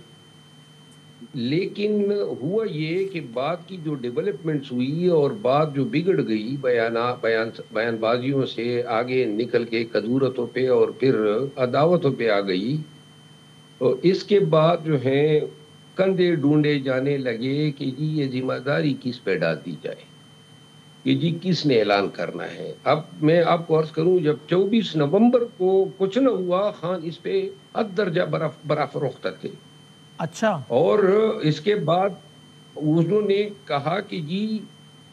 لیکن ہوا یہ کہ بات کی جو ڈیولپمنٹس ہوئی اور بات جو بگڑ گئی بیان بازیوں سے آگے نکل کے کدورتوں پہ اور پھر عداوتوں پہ آ گئی. اور اس کے بعد جو ہے کندھے ڈھونڈے جانے لگے کہ جی یہ ذمہ داری کس پہ ڈال دی جائے کہ جی کس نے اعلان کرنا ہے. اب میں آپ کو عرض کروں جب 24 نومبر کو کچھ نہ ہوا خان اس پہ حد درجہ برافروخت تھے. اچھا. اور اس کے بعد انہوں نے کہا کہ جی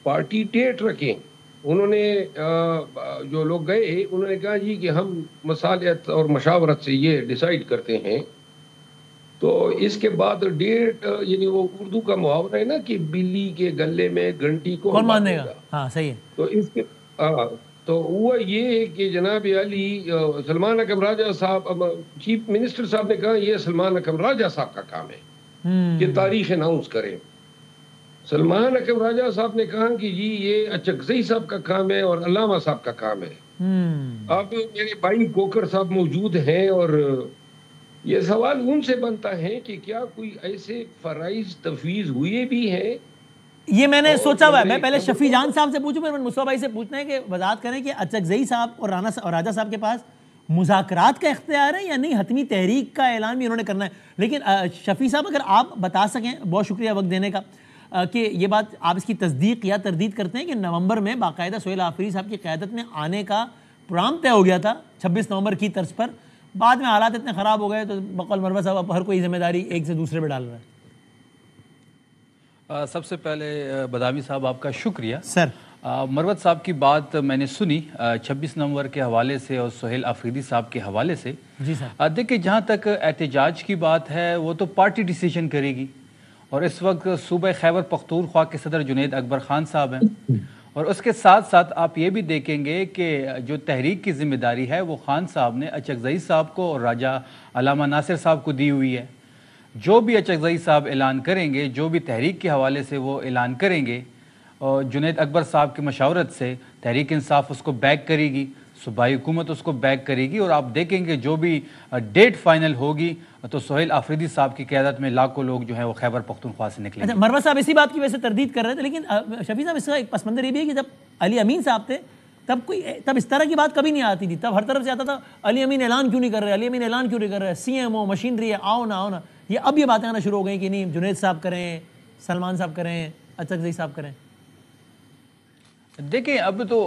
پارٹی ڈیٹ رکھیں. انہوں نے جو لوگ گئے انہوں نے کہا جی کہ ہم مصالحت اور مشاورت سے یہ ڈیسائیڈ کرتے ہیں. تو اس کے بعد ڈیٹ یعنی وہ اردو کا محاورہ ہے نا کہ بلی کے گلے میں گھنٹی کون ماننے گا. ہاں صحیح ہے. تو اس کے تو ہوا یہ کہ جناب علی سلمان اکرم راجہ صاحب چیف منسٹر صاحب نے کہا یہ سلمان اکرم راجہ صاحب کا کام ہے کہ تاریخ اناؤنس کریں. سلمان اکرم راجہ صاحب نے کہا کہ جی یہ اچکزئی صاحب کا کام ہے اور علامہ صاحب کا کام ہے. اب میرے بھائی کوکر صاحب موجود ہیں اور یہ سوال ان سے بنتا ہے کہ کیا کوئی ایسے فرائض تفویض ہوئے بھی ہیں. یہ میں نے سوچا ہوا ہے. میں پہلے شفیع جان صاحب سے پوچھوں پھر مصطفیٰ بھائی سے پوچھنا ہے کہ وضاحت کریں کہ اچکزئی صاحب اور راجہ صاحب کے پاس مذاکرات کا اختیار ہے یا نہیں, حتمی تحریک کا اعلان بھی انہوں نے کرنا ہے. لیکن شفیع صاحب اگر آپ بتا سکیں, بہت شکریہ وقت دینے کا, کہ یہ بات آپ اس کی تصدیق یا تردید کرتے ہیں کہ نومبر میں باقاعدہ سہیل آفریدی صاحب کی قیادت میں آنے کا پروگرام طے ہو گیا تھا 26 نومبر کی طرز پر, بعد میں حالات اتنے خراب ہو گئے تو بقول مروت صاحب اب ہر کوئی ذمہ داری ایک سے دوسرے پہ ڈال رہا ہے. سب سے پہلے بادامی صاحب آپ کا شکریہ. سر مروت صاحب کی بات میں نے سنی 26 نومبر کے حوالے سے اور سہیل آفریدی صاحب کے حوالے سے. جی سر. دیکھیں جہاں تک احتجاج کی بات ہے وہ تو پارٹی ڈیسیجن کرے گی, اور اس وقت صوبہ خیبر پختونخوا کے صدر جنید اکبر خان صاحب ہیں, اور اس کے ساتھ ساتھ آپ یہ بھی دیکھیں گے کہ جو تحریک کی ذمہ داری ہے وہ خان صاحب نے اچکزئی صاحب کو اور راجہ علامہ ناصر صاحب کو دی ہوئی ہے. جو بھی اچکزئی صاحب اعلان کریں گے, جو بھی تحریک کے حوالے سے وہ اعلان کریں گے, اور جنید اکبر صاحب کی مشاورت سے تحریک انصاف اس کو بیک کرے گی, صوبائی حکومت اس کو بیک کرے گی, اور آپ دیکھیں گے جو بھی ڈیٹ فائنل ہوگی تو سہیل آفریدی صاحب کی قیادت میں لاکھوں لوگ جو ہیں وہ خیبر پختونخوا سے نکلیں گے. اچھا, مروت صاحب اسی بات کی وجہ سے تردید کر رہے تھے, لیکن شفیع صاحب اس کا ایک پس منظر یہ بھی ہے کہ جب علی امین صاحب تھے تب اس طرح کی بات کبھی نہیں آتی تھی. تب ہر طرف سے آتا تھا علی امین اعلان کیوں نہیں کر رہے, علی امین اعلان کیوں نہیں کر رہے, سی ایم او مشینری ہے, آؤ نا. یہ اب یہ باتیں آنا شروع ہو گئی کہ نہیں جنید صاحب کریں, سلمان صاحب کریں, اچکزئی صاحب کریں. دیکھیں اب تو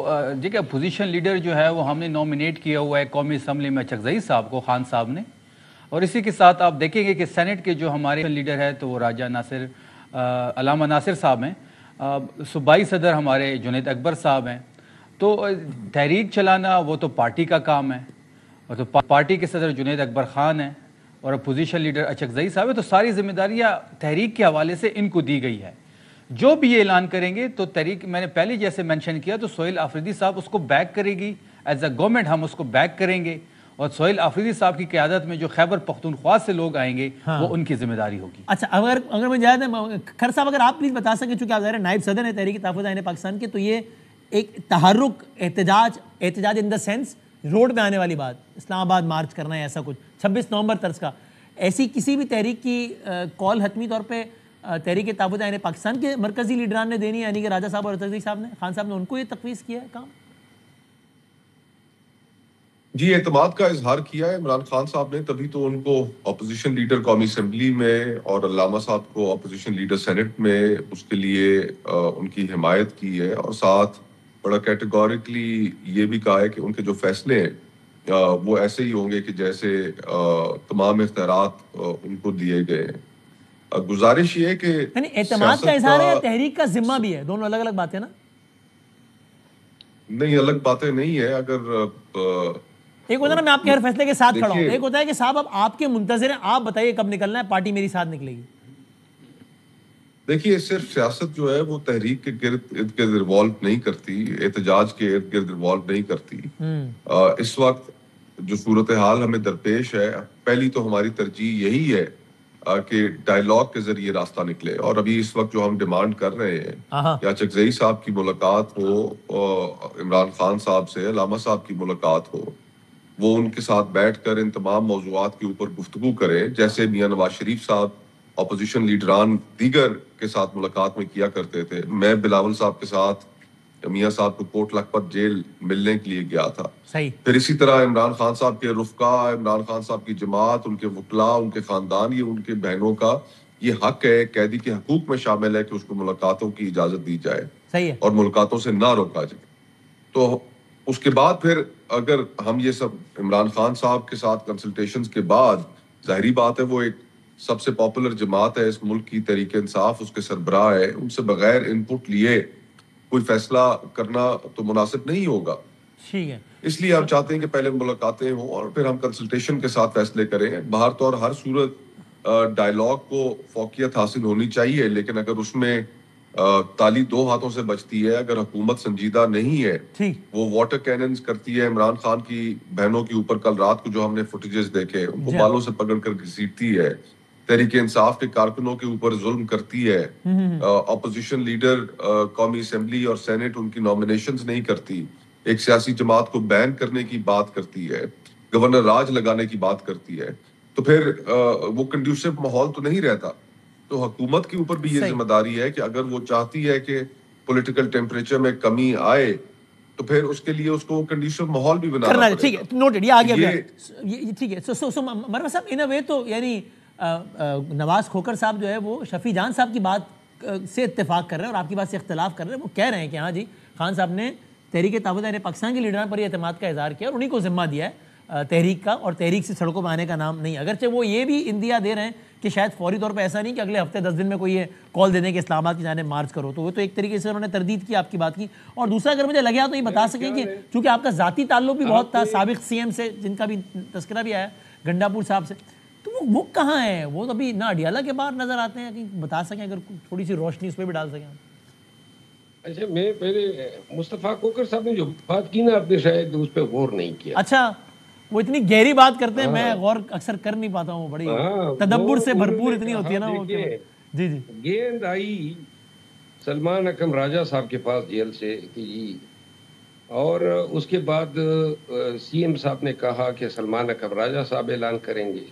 دیکھیں اپوزیشن لیڈر جو ہے وہ ہم نے نومینیٹ کیا ہوا ہے قومی اسمبلی میں اچکزئی صاحب کو, خان صاحب نے, اور اسی کے ساتھ آپ دیکھیں گے کہ سینٹ کے جو ہمارے لیڈر ہے تو وہ راجہ ناصر علامہ ناصر صاحب ہیں, صوبائی صدر ہمارے جنید اکبر صاحب ہیں. تو تحریک چلانا وہ تو پارٹی کا کام ہے, اور تو پارٹی کے صدر جنید اکبر خان ہیں اور اپوزیشن لیڈر اچکزئی صاحب ہے, تو ساری ذمہ داریاں تحریک کے حوالے سے ان کو دی گئی ہے. جو بھی یہ اعلان کریں گے تو تحریک, میں نے پہلے جیسے مینشن کیا, تو سہیل آفریدی صاحب اس کو بیک کرے گی, ایز اے گورنمنٹ ہم اس کو بیک کریں گے, اور سہیل آفریدی صاحب کی قیادت میں جو خیبر پختونخوا سے لوگ آئیں گے وہ ان کی ذمہ داری ہوگی. اچھا, اگر میں جائے کھر صاحب اگر آپ پلیز بتا سکیں, چونکہ آپ ظاہر نائب صدر ہیں تحریک تحفظ آئین پاکستان کے, تو یہ ایک تحرک احتجاج ان دا سینس روڈ میں آنے والی بات, اسلام آباد مارچ کرنا ہے ایسا کچھ 26 نومبر طرز کا, ایسی کسی بھی تحریک کی کال حتمی طور پہ تحریک تحفظ آئین پاکستان کے مرکزی لیڈران نے دینی ہے, یعنی کہ راجہ صاحب اور اچکزئی صاحب نے, خان صاحب نے ان کو یہ تفویض کیا ہے کام؟ جی, اعتماد کا اظہار کیا ہے عمران خان صاحب نے, تبھی تو ان کو اپوزیشن لیڈر قومی اسمبلی میں اور علامہ صاحب کو اپوزیشن لیڈر سینٹ میں اس کے لیے ان کی حمایت کی ہے, اور ساتھ بڑا کیٹیگوریکلی یہ بھی کہا ہے کہ ان کے جو فیصلے ہیں وہ ایسے ہی ہوں گے کہ جیسے تمام اختیارات ان کو دیے گئے ہیں. گزارش یہ ہے کہ یعنی اعتماد کا اظہار ہے یا تحریک کا ذمہ بھی ہے, دونوں الگ الگ باتیں نا؟ نہیں, الگ باتیں نہیں ہے. اگر ایک ہوتا ہے نا میں آپ کے ہر فیصلے کے ساتھ کھڑا ہوں, ایک ہوتا ہے کہ صاحب اب آپ کے منتظر ہیں, آپ بتائیے کب نکلنا ہے, پارٹی میری ساتھ نکلے گی. دیکھیے, صرف سیاست جو ہے وہ تحریک کے ارد گرد ریوالو نہیں کرتی, احتجاج کے ارد گرد ریوالو نہیں کرتی. اس وقت جو صورتحال ہمیں درپیش ہے, پہلی تو ہماری ترجیح یہی ہے کہ ڈائلاگ کے ذریعے راستہ نکلے. اور ابھی اس وقت جو ہم ڈیمانڈ کر رہے ہیں یا چکزئی صاحب کی ملاقات ہو عمران خان صاحب سے, علامہ صاحب کی ملاقات ہو, وہ ان کے ساتھ بیٹھ کر ان تمام موضوعات کے اوپر گفتگو کریں جیسے میاں نواز شریف صاحب اپوزیشن لیڈران دیگر کے ساتھ ملاقات میں کیا کرتے تھے. میں بلاول صاحب کے ساتھ میاں صاحب کو کوٹ لکھپت جیل ملنے کے لیے گیا تھا. پھر اسی طرح عمران خان صاحب کے رفقا, عمران خان صاحب کی جماعت, ان کے وکلاء, ان کے خاندان, یہ ان کے بہنوں کا یہ حق ہے, قیدی کے حقوق میں شامل ہے کہ اس کو ملاقاتوں کی اجازت دی جائے اور ملاقاتوں سے نہ روکا جائے. تو اس کے بعد پھر اگر ہم یہ سب عمران خان صاحب کے ساتھ کنسلٹیشنز کے بعد, ظاہری بات ہے وہ ایک سب سے پاپولر جماعت ہے اس ملک کی, تحریک انصاف اس کے سربراہ ہے, ان سے بغیر ان پٹ لیے کوئی فیصلہ کرنا تو مناسب نہیں ہوگا. ٹھیک ہے, اس لیے ہم چاہتے ہیں کہ پہلے ملاقاتیں ہوں اور پھر ہم کنسلٹیشن کے ساتھ فیصلے کریں. باہر طور ہر صورت ڈائلاگ کو فوقیت حاصل ہونی چاہیے, لیکن اگر اس میں تالی دو ہاتھوں سے بچتی ہے, اگر حکومت سنجیدہ نہیں ہے, وہ واٹر کیننز کرتی ہے عمران خان کی بہنوں کے اوپر. کل رات کو جو ہم نے فوٹیجز دیکھے, ان کو بالوں سے پکڑ کر گھسیٹتی ہے, تحریک انصاف کے کارکنوں کے اوپر ظلم کرتی ہے, اپوزیشن لیڈر قومی اسمبلی اور سینٹ ان کی نامینیشنز نہیں کرتی, ایک سیاسی جماعت کو بین کرنے کی بات کرتی ہے, گورنر راج لگانے کی بات کرتی ہے, تو پھر وہ کنڈیوسو ماحول تو نہیں رہتا. تو حکومت کے اوپر بھی یہ ذمہ داری ہے کہ اگر وہ چاہتی ہے کہ پولیٹیکل ٹیمپریچر میں کمی آئے تو پھر اس کے لیے اس کو کنڈیشن ماحول بھی بنانا پڑے گا. ٹھیک ہے, نوٹڈ, یہ آگے ٹھیک ہے. سو مروا صاحب ان اے وے تو یعنی نواز کھوکر صاحب جو ہے وہ شفیع جان صاحب کی بات سے اتفاق کر رہے ہیں اور آپ کی بات سے اختلاف کر رہے ہیں. وہ کہہ رہے ہیں کہ ہاں جی خان صاحب نے تحریک تعاون پاکستان کے لیڈران پر یہ اعتماد کا اظہار کیا اور انہیں کو ذمہ دیا ہے تحریک کا, اور تحریک سے سڑکوں پہ آنے کا نام نہیں. اگرچہ وہ یہ بھی اندیا دے رہے ہیں کہ شاید فوری طور پہ ایسا نہیں کہ اگلے ہفتے 10 دن میں کوئی یہ کال دے دیں کہ اسلام آباد کی جانب مارچ کرو, تو وہ تو ایک طریقے سے انہوں نے تردید کی آپ کی بات کی. اور دوسرا اگر مجھے لگا تو یہ بتا سکیں کہ چونکہ آپ کا ذاتی تعلق بھی بہت تھا سابق سی ایم سے, جن کا بھی تذکرہ بھی آیا گنڈاپور صاحب سے, تو وہ کہاں ہیں؟ وہ تو ابھی نہ اڈیالہ کے باہر نظر آتے ہیں, کہیں بتا سکیں اگر تھوڑی سی روشنی اس پہ بھی ڈال سکیں. اچھا, میں پہلے مصطفیٰ کوکر صاحب نے جو بات کی نا, آپ نے شاید اس پہ غور نہیں کیا. اچھا, وہ اتنی گہری بات کرتے ہیں, میں غور اکثر کر نہیں پاتا ہوں, بڑی تدبر سے بھرپور اتنی ہوتی ہے نا وہ. جی جی, گیند آئی سلمان اکرم راجہ صاحب کے پاس جیل سے کہ جی, اور اس کے بعد سی ایم صاحب نے کہا کہ سلمان اکرم راجہ صاحب اعلان کریں گے.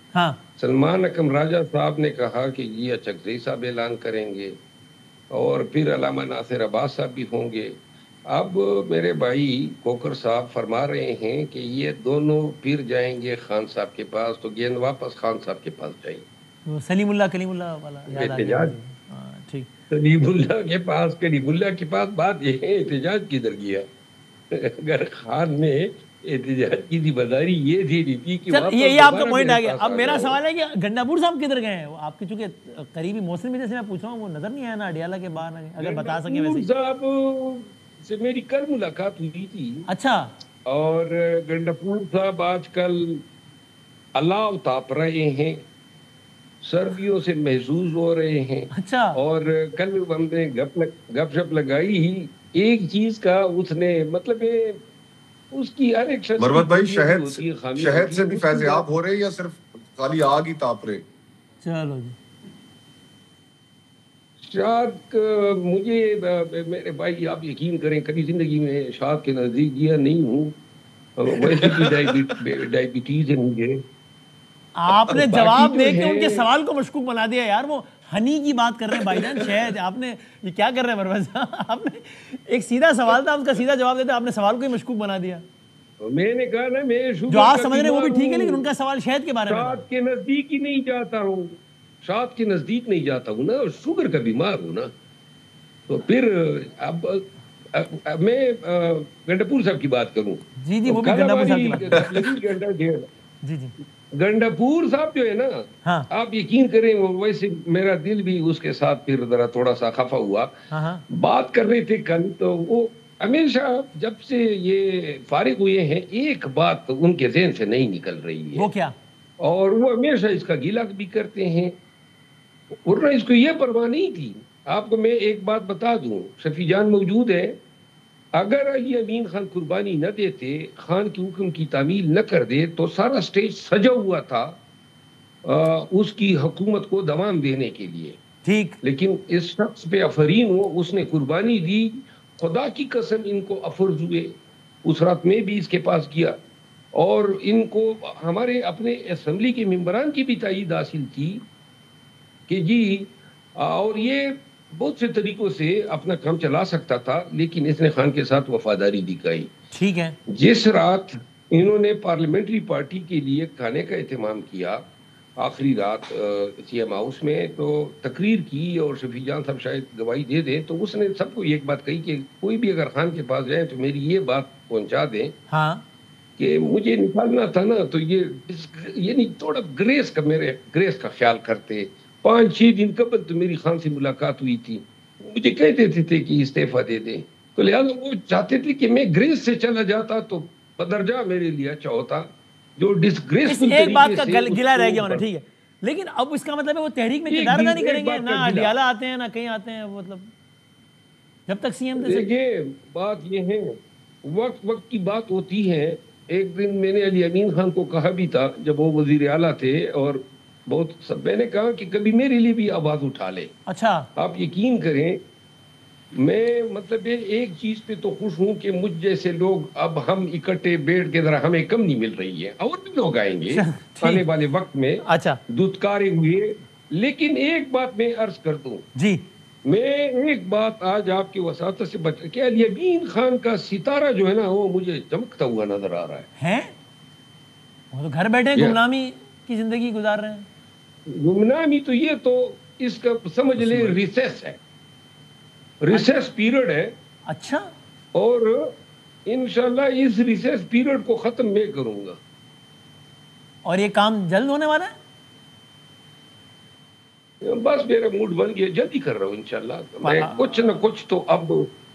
سلمان اکرم راجہ صاحب نے کہا کہ جی چکزئی صاحب اعلان کریں گے, اور پھر علامہ ناصر عباس صاحب بھی ہوں گے. اب میرے بھائی کوکر صاحب فرما رہے ہیں کہ یہ دونوں پھر جائیں گے خان صاحب کے پاس, تو گیند واپس خان صاحب کے پاس جائیں گے. سلیم اللہ والا احتجاج, سلیم اللہ کے پاس بات یہ ہے احتجاج کدھر گیا؟ اگر خان نے احتجاج کی ذمہ داری یہ دے دی تھی کہ یہ آپ کا پوائنٹ آ گیا. اب میرا سوال ہے کہ گنڈاپور صاحب کدھر گئے ہیں؟ آپ کی چونکہ قریبی موسم میں سے میں پوچھ رہا ہوں, وہ نظر نہیں آیا نا اڈیالہ کے باہر, اگر بتا سکیں ویسے. صاحب سے میری کل ملاقات ہوئی تھی. اچھا, اور گنڈاپور صاحب آج کل اللہ تاپ رہے ہیں, سردیوں سے محسوس ہو رہے ہیں. اچھا, اور کل ہم نے گپ شپ لگائی ہی ایک چیز کا, اس نے مطلب اس کی ہر ایک شخص مروت بھائی شہد سے بھی فیضیاب ہو رہے یا صرف خالی آگ ہی تاپ رہے؟ چلو جی, شاد مجھے میرے بھائی آپ یقین کریں کبھی زندگی میں شاد کے نزدیک گیا نہیں ہوں, ویسے بھی ڈائبٹیز ہے مجھے. آپ نے جواب دے کے ان کے سوال کو مشکوک بنا دیا یار. وہ ہنی کی بات کر رہے ہیں بھائی جان, شہد. آپ نے یہ کیا کر رہے ہیں مروت صاحب؟ آپ نے ایک سیدھا سوال تھا, اس کا سیدھا جواب دیتے, آپ نے سوال کو ہی مشکوک بنا دیا. میں نے کہا نا میں جو آپ سمجھ رہے ہیں وہ بھی ٹھیک ہے, لیکن ان کا سوال شہد کے بارے میں. شاد کے نزدیک ہی نہیں جاتا ہوں, شاد کے نزدیک نہیں جاتا ہوں نا, شوگر کا بیمار ہوں نا. تو پھر اب میں گنڈاپور صاحب کی بات کروں. جی جی, وہ بھی گنڈاپور صاحب کی بات. جی جی, گنڈاپور صاحب جو ہے نا, آپ یقین کریں ویسے میرا دل بھی اس کے ساتھ پھر ذرا تھوڑا سا خفا ہوا. بات کر رہے تھے کل, تو وہ ہمیشہ جب سے یہ فارغ ہوئے ہیں ایک بات ان کے ذہن سے نہیں نکل رہی ہے. وہ کیا؟ اور وہ ہمیشہ اس کا گیلا بھی کرتے ہیں, ورنہ اس کو یہ پرواہ نہیں تھی. آپ کو میں ایک بات بتا دوں, شفیع جان موجود ہے, اگر علی امین خان قربانی نہ دیتے, خان کے حکم کی تعمیل نہ کر دے, تو سارا سٹیج سجا ہوا تھا اس کی حکومت کو دوام دینے کے لیے. ٹھیک. لیکن اس شخص پہ آفرین ہو, اس نے قربانی دی, خدا کی قسم ان کو افرز ہوئے. اس رات میں بھی اس کے پاس گیا اور ان کو ہمارے اپنے اسمبلی کے ممبران کی بھی تائید حاصل تھی کہ جی, اور یہ بہت سے طریقوں سے اپنا کام چلا سکتا تھا, لیکن اس نے خان کے ساتھ وفاداری دکھائی. ٹھیک ہے. جس رات انہوں نے پارلیمنٹری پارٹی کے لیے کھانے کا اہتمام کیا آخری رات سی ایم ہاؤس میں, تو تقریر کی اور شفیع جان صاحب شاید گواہی دے دیں, تو اس نے سب کو ایک بات کہی کہ کوئی بھی اگر خان کے پاس جائے تو میری یہ بات پہنچا دیں ہاں کہ مجھے نکالنا تھا نا, تو یہ نہیں تھوڑا گریس کا خیال کرتے. 5-6 دن قبل تو میری خان سے ملاقات ہوئی تھی, مجھے کہہ دیتے تھے کہ استعفیٰ دے دیں, تو لہٰذا وہ چاہتے تھے کہ میں گریس سے چلا جاتا تو بدرجہ میرے لیے اچھا ہوتا. جو ڈسگریسفل ایک بات کا گلا رہ گیا ہونا. ٹھیک ہے, لیکن اب اس کا مطلب ہے وہ تحریک میں کردار ادا نہیں کریں گے, نہ اڈیالہ آتے ہیں نہ کہیں آتے ہیں, مطلب جب تک سی ایم. دیکھیے بات یہ ہے, وقت کی بات ہوتی ہے. ایک دن میں نے علی امین خان کو کہا بھی تھا جب وہ وزیر اعلیٰ تھے, اور میں نے کہا کہ کبھی میرے لیے بھی آواز اٹھا لے. اچھا. آپ یقین کریں, میں مطلب ایک چیز پہ تو خوش ہوں کہ مجھ جیسے لوگ اب ہم اکٹھے بیٹھ کے ذرا ہمیں کم نہیں مل رہی ہے, اور بھی لوگ آئیں گے آنے والے وقت میں. اچھا. دودکارے ہوئے. لیکن ایک بات میں عرض کر دوں, جی میں ایک بات آج آپ کی وساطت سے بتا کہ علی امین خان کا ستارہ جو ہے نا وہ مجھے چمکتا ہوا نظر آ رہا ہے. وہ تو گھر بیٹھے گمنامی کی زندگی گزار رہے ہیں. گمنامی تو یہ تو اس کا سمجھ لیں ریسیس ہے, ریسیس پیریڈ ہے. اچھا. اور انشاءاللہ اس ریسیس پیریڈ کو ختم میں کروں گا. اور یہ کام جلد ہونے والا ہے؟ بس میرا موڈ بن گیا, جلدی کر رہا ہوں انشاءاللہ. میں کچھ نہ کچھ تو اب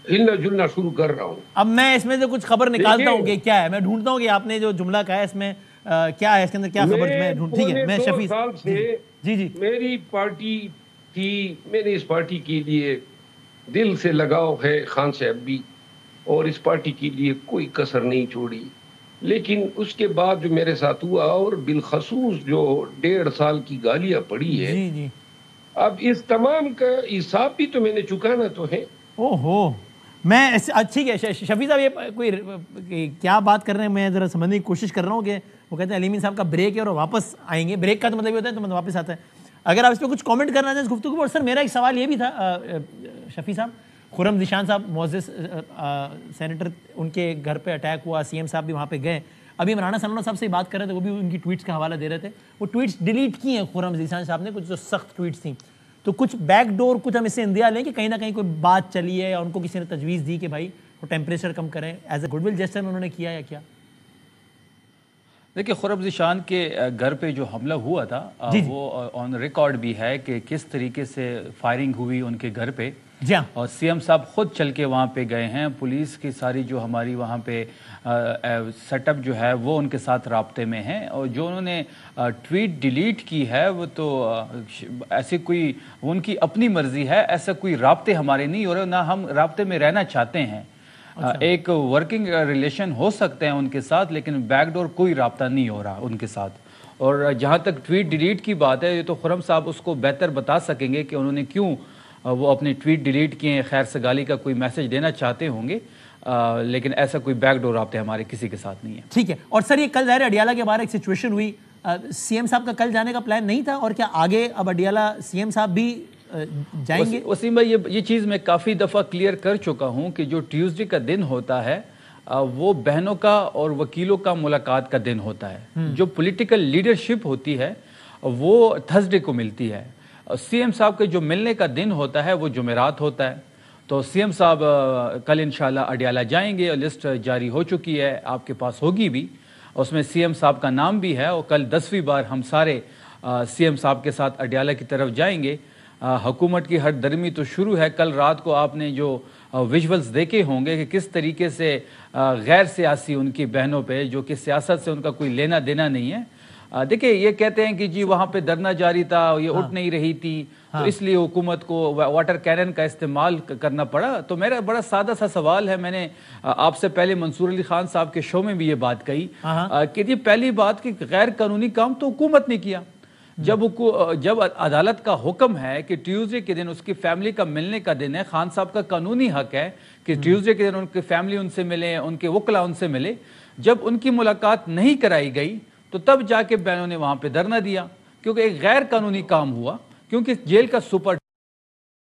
ہلنا جلنا شروع کر رہا ہوں. اب میں اس میں سے کچھ خبر نکالتا ہوں کہ کیا ہے, میں ڈھونڈتا ہوں کہ آپ نے جو جملہ کہا ہے اس میں کیا ہے, اس کے اندر کیا خبر. میں ٹھیک ہے, میں شفیع سال سے جی میری پارٹی تھی, میں نے اس پارٹی کے لیے دل سے لگاؤ ہے, خان صاحب بھی, اور اس پارٹی کے لیے کوئی کسر نہیں چھوڑی. لیکن اس کے بعد جو میرے ساتھ ہوا, اور بالخصوص جو 1.5 سال کی گالیاں پڑی ہے, جی اب اس تمام کا حساب بھی تو میں نے چکانا تو ہے. اوہو, میں ٹھیک ہے شفیع صاحب, یہ کوئی کیا بات کر رہے ہیں, میں ذرا سمجھنے کی کوشش کر رہا ہوں کہ وہ کہتے ہیں علی امین صاحب کا بریک ہے اور واپس آئیں گے. بریک کا تو مطلب یہ ہوتا ہے تو مطلب واپس آتا ہے. اگر آپ اس پہ کچھ کامنٹ کرنا چاہیں اس گفتگو پر. اور سر میرا ایک سوال یہ بھی تھا شفیع صاحب, خرم ذیشان صاحب معزز سینیٹر, ان کے گھر پہ اٹیک ہوا, سی ایم صاحب بھی وہاں پہ گئے. ابھی مولانا ثناء اللہ صاحب سے بات کر رہے تھے, وہ بھی ان کی ٹویٹس کا حوالہ دے رہے تھے. وہ ٹویٹس ڈیلیٹ کی ہیں خرم ذیشان صاحب نے, کچھ جو سخت ٹویٹس تھیں. تو کچھ بیک ڈور, کچھ ہم اس سے اندیا لیں کہ کہیں نہ کہیں کوئی بات چلی ہے, اور ان کو کسی نے تجویز دی کہ بھائی وہ ٹیمپریچر کم کریں, as a good will gesture انہوں نے کیا یا کیا؟ دیکھیے, خرم ذیشان کے گھر پہ جو حملہ ہوا تھا وہ آن ریکارڈ بھی ہے کہ کس طریقے سے فائرنگ ہوئی ان کے گھر پہ. اور سی ایم صاحب خود چل کے وہاں پہ گئے ہیں. پولیس کی ساری جو ہماری وہاں پہ سیٹ اپ جو ہے وہ ان کے ساتھ رابطے میں ہیں. اور جو انہوں نے ٹویٹ ڈیلیٹ کی ہے وہ تو ایسی کوئی ان کی اپنی مرضی ہے, ایسا کوئی رابطے ہمارے نہیں ہو رہے, نہ ہم رابطے میں رہنا چاہتے ہیں. ایک ورکنگ ریلیشن ہو سکتے ہیں ان کے ساتھ, لیکن بیک ڈور کوئی رابطہ نہیں ہو رہا ان کے ساتھ. اور جہاں تک ٹویٹ ڈیلیٹ کی بات ہے, یہ تو خرم صاحب اس کو بہتر بتا سکیں گے کہ انہوں نے کیوں وہ اپنے ٹویٹ ڈیلیٹ کیے ہیں. خیر سگالی کا کوئی میسج دینا چاہتے ہوں گے, لیکن ایسا کوئی بیک ڈور رابطے ہمارے کسی کے ساتھ نہیں ہے. ٹھیک ہے. اور سر یہ کل ظاہر اڈیالہ کے بارے ایک سچویشن ہوئی, سی ایم صاحب کا کل جانے کا پلان نہیں تھا, اور کیا آگے اب اڈیالہ سی ایم صاحب بھی جائیں گے؟ وسیم بھائی, یہ چیز میں کافی دفعہ کلیئر کر چکا ہوں کہ جو ٹیوزڈے کا دن ہوتا ہے وہ بہنوں کا اور وکیلوں کا ملاقات کا دن ہوتا ہے. جو پولیٹیکل لیڈرشپ ہوتی ہے وہ تھرسڈے کو ملتی ہے. سی ایم صاحب کے جو ملنے کا دن ہوتا ہے وہ جمعرات ہوتا ہے. تو سی ایم صاحب کل انشاءاللہ اڈیالہ جائیں گے, اور لسٹ جاری ہو چکی ہے, آپ کے پاس ہوگی بھی, اس میں سی ایم صاحب کا نام بھی ہے. اور کل 10ویں بار ہم سارے سی ایم صاحب کے ساتھ اڈیالہ کی طرف جائیں گے. حکومت کی ہر درمی تو شروع ہے. کل رات کو آپ نے جو ویژولز دیکھے ہوں گے کہ کس طریقے سے غیر سیاسی ان کی بہنوں پہ, جو کہ سیاست سے ان کا کوئی لینا دینا نہیں ہے. دیکھیں, یہ کہتے ہیں کہ جی وہاں پہ دھرنا جاری تھا, یہ اٹھ نہیں رہی تھی, تو اس لیے حکومت کو واٹر کینن کا استعمال کرنا پڑا. تو میرا بڑا سادہ سا سوال ہے, میں نے آپ سے پہلے منصور علی خان صاحب کے شو میں بھی یہ بات کہی کہ جی پہلی بات کہ غیر قانونی کام تو حکومت نے کیا. جب عدالت کا حکم ہے کہ ٹیوزڈے کے دن اس کی فیملی کا ملنے کا دن ہے، خان صاحب کا قانونی حق ہے کہ ٹیوزڈے کے دن ان کی فیملی ان سے ملے، ان کے وکلا ان سے ملے، جب ان کی ملاقات نہیں کرائی گئی تو تب جا کے بہنوں نے وہاں پہ دھرنا دیا، کیونکہ ایک غیر قانونی کام ہوا، کیونکہ جیل کا سپر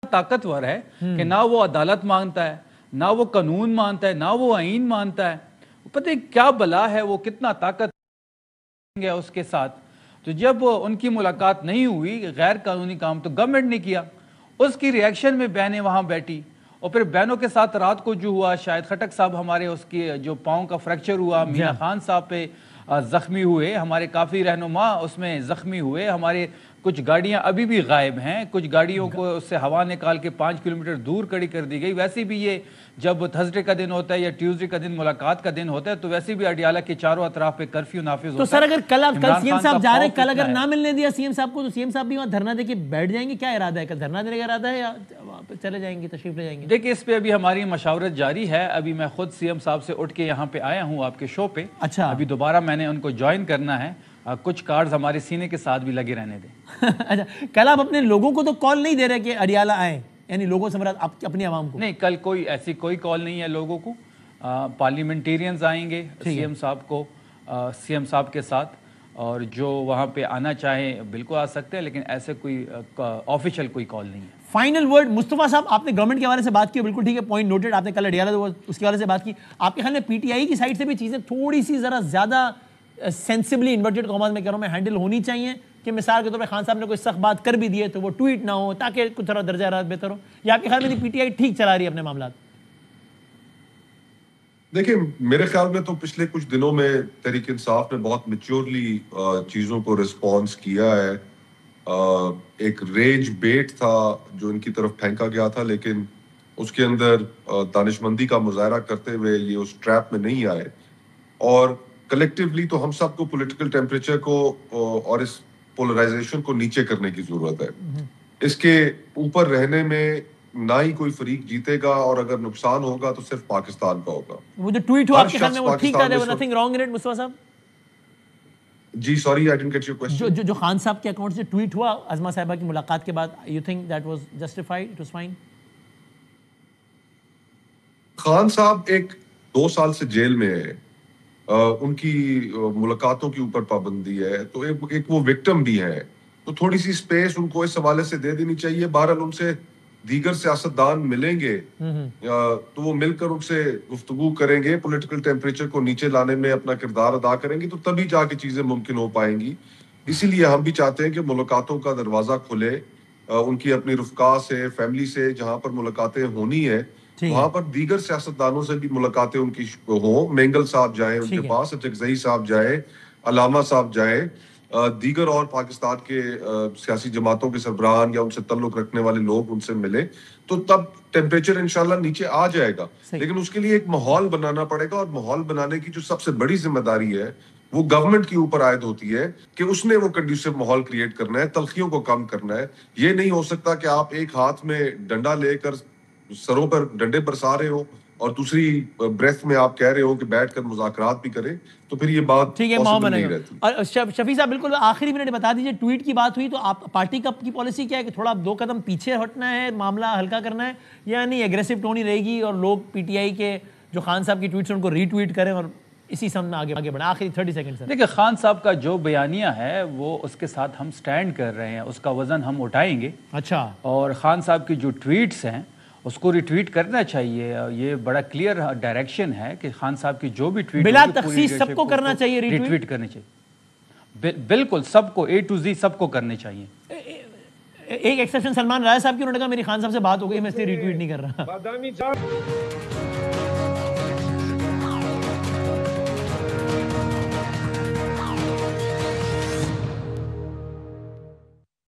طاقتور ہے کہ نہ وہ عدالت مانتا ہے، نہ وہ قانون مانتا ہے، نہ وہ آئین مانتا ہے، پتہ کیا بلا ہے، وہ کتنا طاقت ہے اس کے ساتھ۔ تو جب ان کی ملاقات نہیں ہوئی، غیر قانونی کام تو گورنمنٹ نے کیا، اس کی ری ایکشن میں بہنیں وہاں بیٹھی، اور پھر بہنوں کے ساتھ رات کو جو ہوا، شاید خٹک صاحب ہمارے اس کی جو پاؤں کا فریکچر ہوا، میاں خان صاحب پہ زخمی ہوئے، ہمارے کافی رہنما اس میں زخمی ہوئے، ہمارے کچھ گاڑیاں ابھی بھی غائب ہیں، کچھ گاڑیوں کو اس سے ہوا نکال کے 5 کلومیٹر دور کھڑی کر دی گئی۔ ویسے بھی یہ جب تھرسڈے کا دن ہوتا ہے یا ٹیوزڈے کا دن ملاقات کا دن ہوتا ہے تو ویسے بھی اڈیالہ کے چاروں اطراف پہ کرفیو نافذ ہوتا ہے۔ تو سر اگر کل سی ایم صاحب جا رہے ہیں، کل اگر نہ ملنے دیا سی ایم صاحب کو تو سی ایم صاحب بھی وہاں دھرنا دے کے بیٹھ جائیں گے؟ کیا ارادہ ہے؟ کل دھرنا دینے کا ارادہ ہے یا چلے جائیں گے، تشریف لے جائیں گے؟ دیکھیں اس پہ ابھی ہماری مشاورت جاری ہے، ابھی میں خود سی ایم صاحب سے اٹھ کے یہاں پہ آیا ہوں آپ کے شو پہ۔ اچھا، ابھی دوبارہ میں نے ان کو جوائن کرنا ہے، کچھ کارڈز ہمارے سینے کے ساتھ بھی لگے رہنے دیں۔ اچھا، کل آپ اپنے لوگوں کو تو کال نہیں دے رہے کہ اڈیالہ آئیں، یعنی لوگوں سے مراد آپ اپنی عوام کو؟ نہیں، کل کوئی ایسی کوئی کال نہیں ہے لوگوں کو، پارلیمنٹیرینز آئیں گے سی ایم صاحب کو، سی ایم صاحب کے ساتھ، اور جو وہاں پہ آنا چاہیں بالکل آ سکتے ہیں، لیکن ایسے کوئی آفیشیل کوئی کال نہیں ہے۔ فائنل ورڈ مصطفیٰ صاحب، آپ نے گورنمنٹ کے حوالے سے بات کی، بالکل ٹھیک ہے، پوائنٹ نوٹڈ، آپ نے کل اڈیالہ اس کے حوالے سے بات کی۔ آپ کے خیال میں پی ٹی آئی کی سائڈ سے بھی چیزیں تھوڑی سی ذرا زیادہ سینسبلی انورٹڈ کاماز میں کہہ رہا ہوں میں ہینڈل ہونی چاہیے، کہ مثال کے طور پہ خان صاحب نے کوئی سخت بات کر بھی دی ہے تو وہ ٹویٹ نہ ہو تاکہ کچھ تھوڑا درجہ حرارت بہتر ہو، یا آپ کے خیال میں پی ٹی آئی ٹھیک چلا رہی ہے اپنے معاملات؟ دیکھیں میرے خیال میں تو پچھلے کچھ دنوں میں تحریک انصاف نے بہت میچورلی چیزوں کو ریسپانس کیا ہے۔ ایک ریج بیٹ تھا جو ان کی طرف پھینکا گیا تھا، لیکن اس کے اندر دانشمندی کا مظاہرہ کرتے ہوئے یہ اس ٹریپ میں نہیں آئے، اور کلیکٹیولی تو ہم سب کو پولیٹیکل ٹیمپریچر کو اور اس پولرائزیشن کو نیچے کرنے کی ضرورت ہے۔ اس کے اوپر رہنے میں نہ ہی کوئی فریق جیتے گا، اور اگر نقصان ہوگا تو صرف پاکستان کا ہوگا۔ وہ جو ٹویٹ ہوا آپ کے خیال میں وہ ٹھیک تھا؟ there was nothing wrong in it مصطفیٰ صاحب؟ جی sorry I didn't get your question۔ جو خان صاحب کے اکاؤنٹ سے ٹویٹ ہوا عظمہ صاحبہ کی ملاقات کے بعد، you think that was justified, it was fine؟ Khan صاحب ایک 2 سال سے جیل میں ہے، ان کی ملاقاتوں کے اوپر پابندی ہے، تو ایک وہ وکٹم بھی ہے، تو تھوڑی سی سپیس ان کو اس حوالے سے دے دینی چاہیے۔ بہرحال ان سے دیگر سیاستدان ملیں گے تو وہ مل کر ان سے گفتگو کریں گے، پولیٹیکل ٹیمپریچر کو نیچے لانے میں اپنا کردار ادا کریں گے، تو تبھی جا کے چیزیں ممکن ہو پائیں گی۔ اسی لیے ہم بھی چاہتے ہیں کہ ملاقاتوں کا دروازہ کھلے، ان کی اپنی رفقا سے، فیملی سے جہاں پر ملاقاتیں ہونی ہے وہاں پر دیگر سیاستدانوں سے بھی ملاقاتیں ان کی ہوں۔ مینگل صاحب جائیں ان کے پاس، چکزئی صاحب جائیں، علامہ صاحب جائیں، دیگر اور پاکستان کے سیاسی جماعتوں کے سربراہان یا ان سے تعلق رکھنے والے لوگ ان سے ملیں، تو تب ٹیمپریچر انشاءاللہ نیچے آ جائے گا۔ لیکن اس کے لیے ایک ماحول بنانا پڑے گا، اور ماحول بنانے کی جو سب سے بڑی ذمہ داری ہے وہ گورنمنٹ کے اوپر عائد ہوتی ہے کہ اس نے وہ کنڈیوسو ماحول کریٹ کرنا ہے، تلخیوں کو کم کرنا ہے۔ یہ نہیں ہو سکتا کہ آپ ایک ہاتھ میں ڈنڈا لے کر سروں پر ڈنڈے برسا رہے ہو اور دوسری بریتھ میں آپ کہہ رہے ہو کہ بیٹھ کر مذاکرات بھی کریں، تو پھر یہ بات پاسبل نہیں رہتی۔ اور شفیع صاحب بالکل آخری منٹ بتا دیجیے، ٹویٹ کی بات ہوئی تو آپ پارٹی کی پالیسی کیا ہے کہ تھوڑا 2 قدم پیچھے ہٹنا ہے، معاملہ ہلکا کرنا ہے، یا نہیں ایگریسو ٹون ہی رہے گی اور لوگ پی ٹی آئی کے جو خان صاحب کی ٹویٹس ہیں ان کو ری ٹویٹ کریں اور اسی سمت میں آگے بڑھیں؟ آخری 30 سیکنڈ سر۔ دیکھیں خان صاحب کا جو بیانیہ ہے وہ اس کے ساتھ ہم سٹینڈ کر رہے ہیں، اس کا وزن ہم اٹھائیں گے۔ اچھا، اور خان صاحب کی جو ٹویٹس ہیں اس کو ری ٹویٹ کرنا چاہیے، یہ بڑا کلیئر ڈائریکشن ہے کہ خان صاحب کی جو بھی ٹویٹ بلا تخصیص سب کو کرنا چاہیے ری ٹویٹ کرنی چاہیے، بالکل سب کو A to Z سب کو کرنے چاہیے۔ ایک ایکسیپشن سلمان رائے صاحب کی، انہوں نے کہا میری خان صاحب سے بات ہو گئی، میں اس لیے ری ٹویٹ نہیں کر رہا۔ بادامی صاحب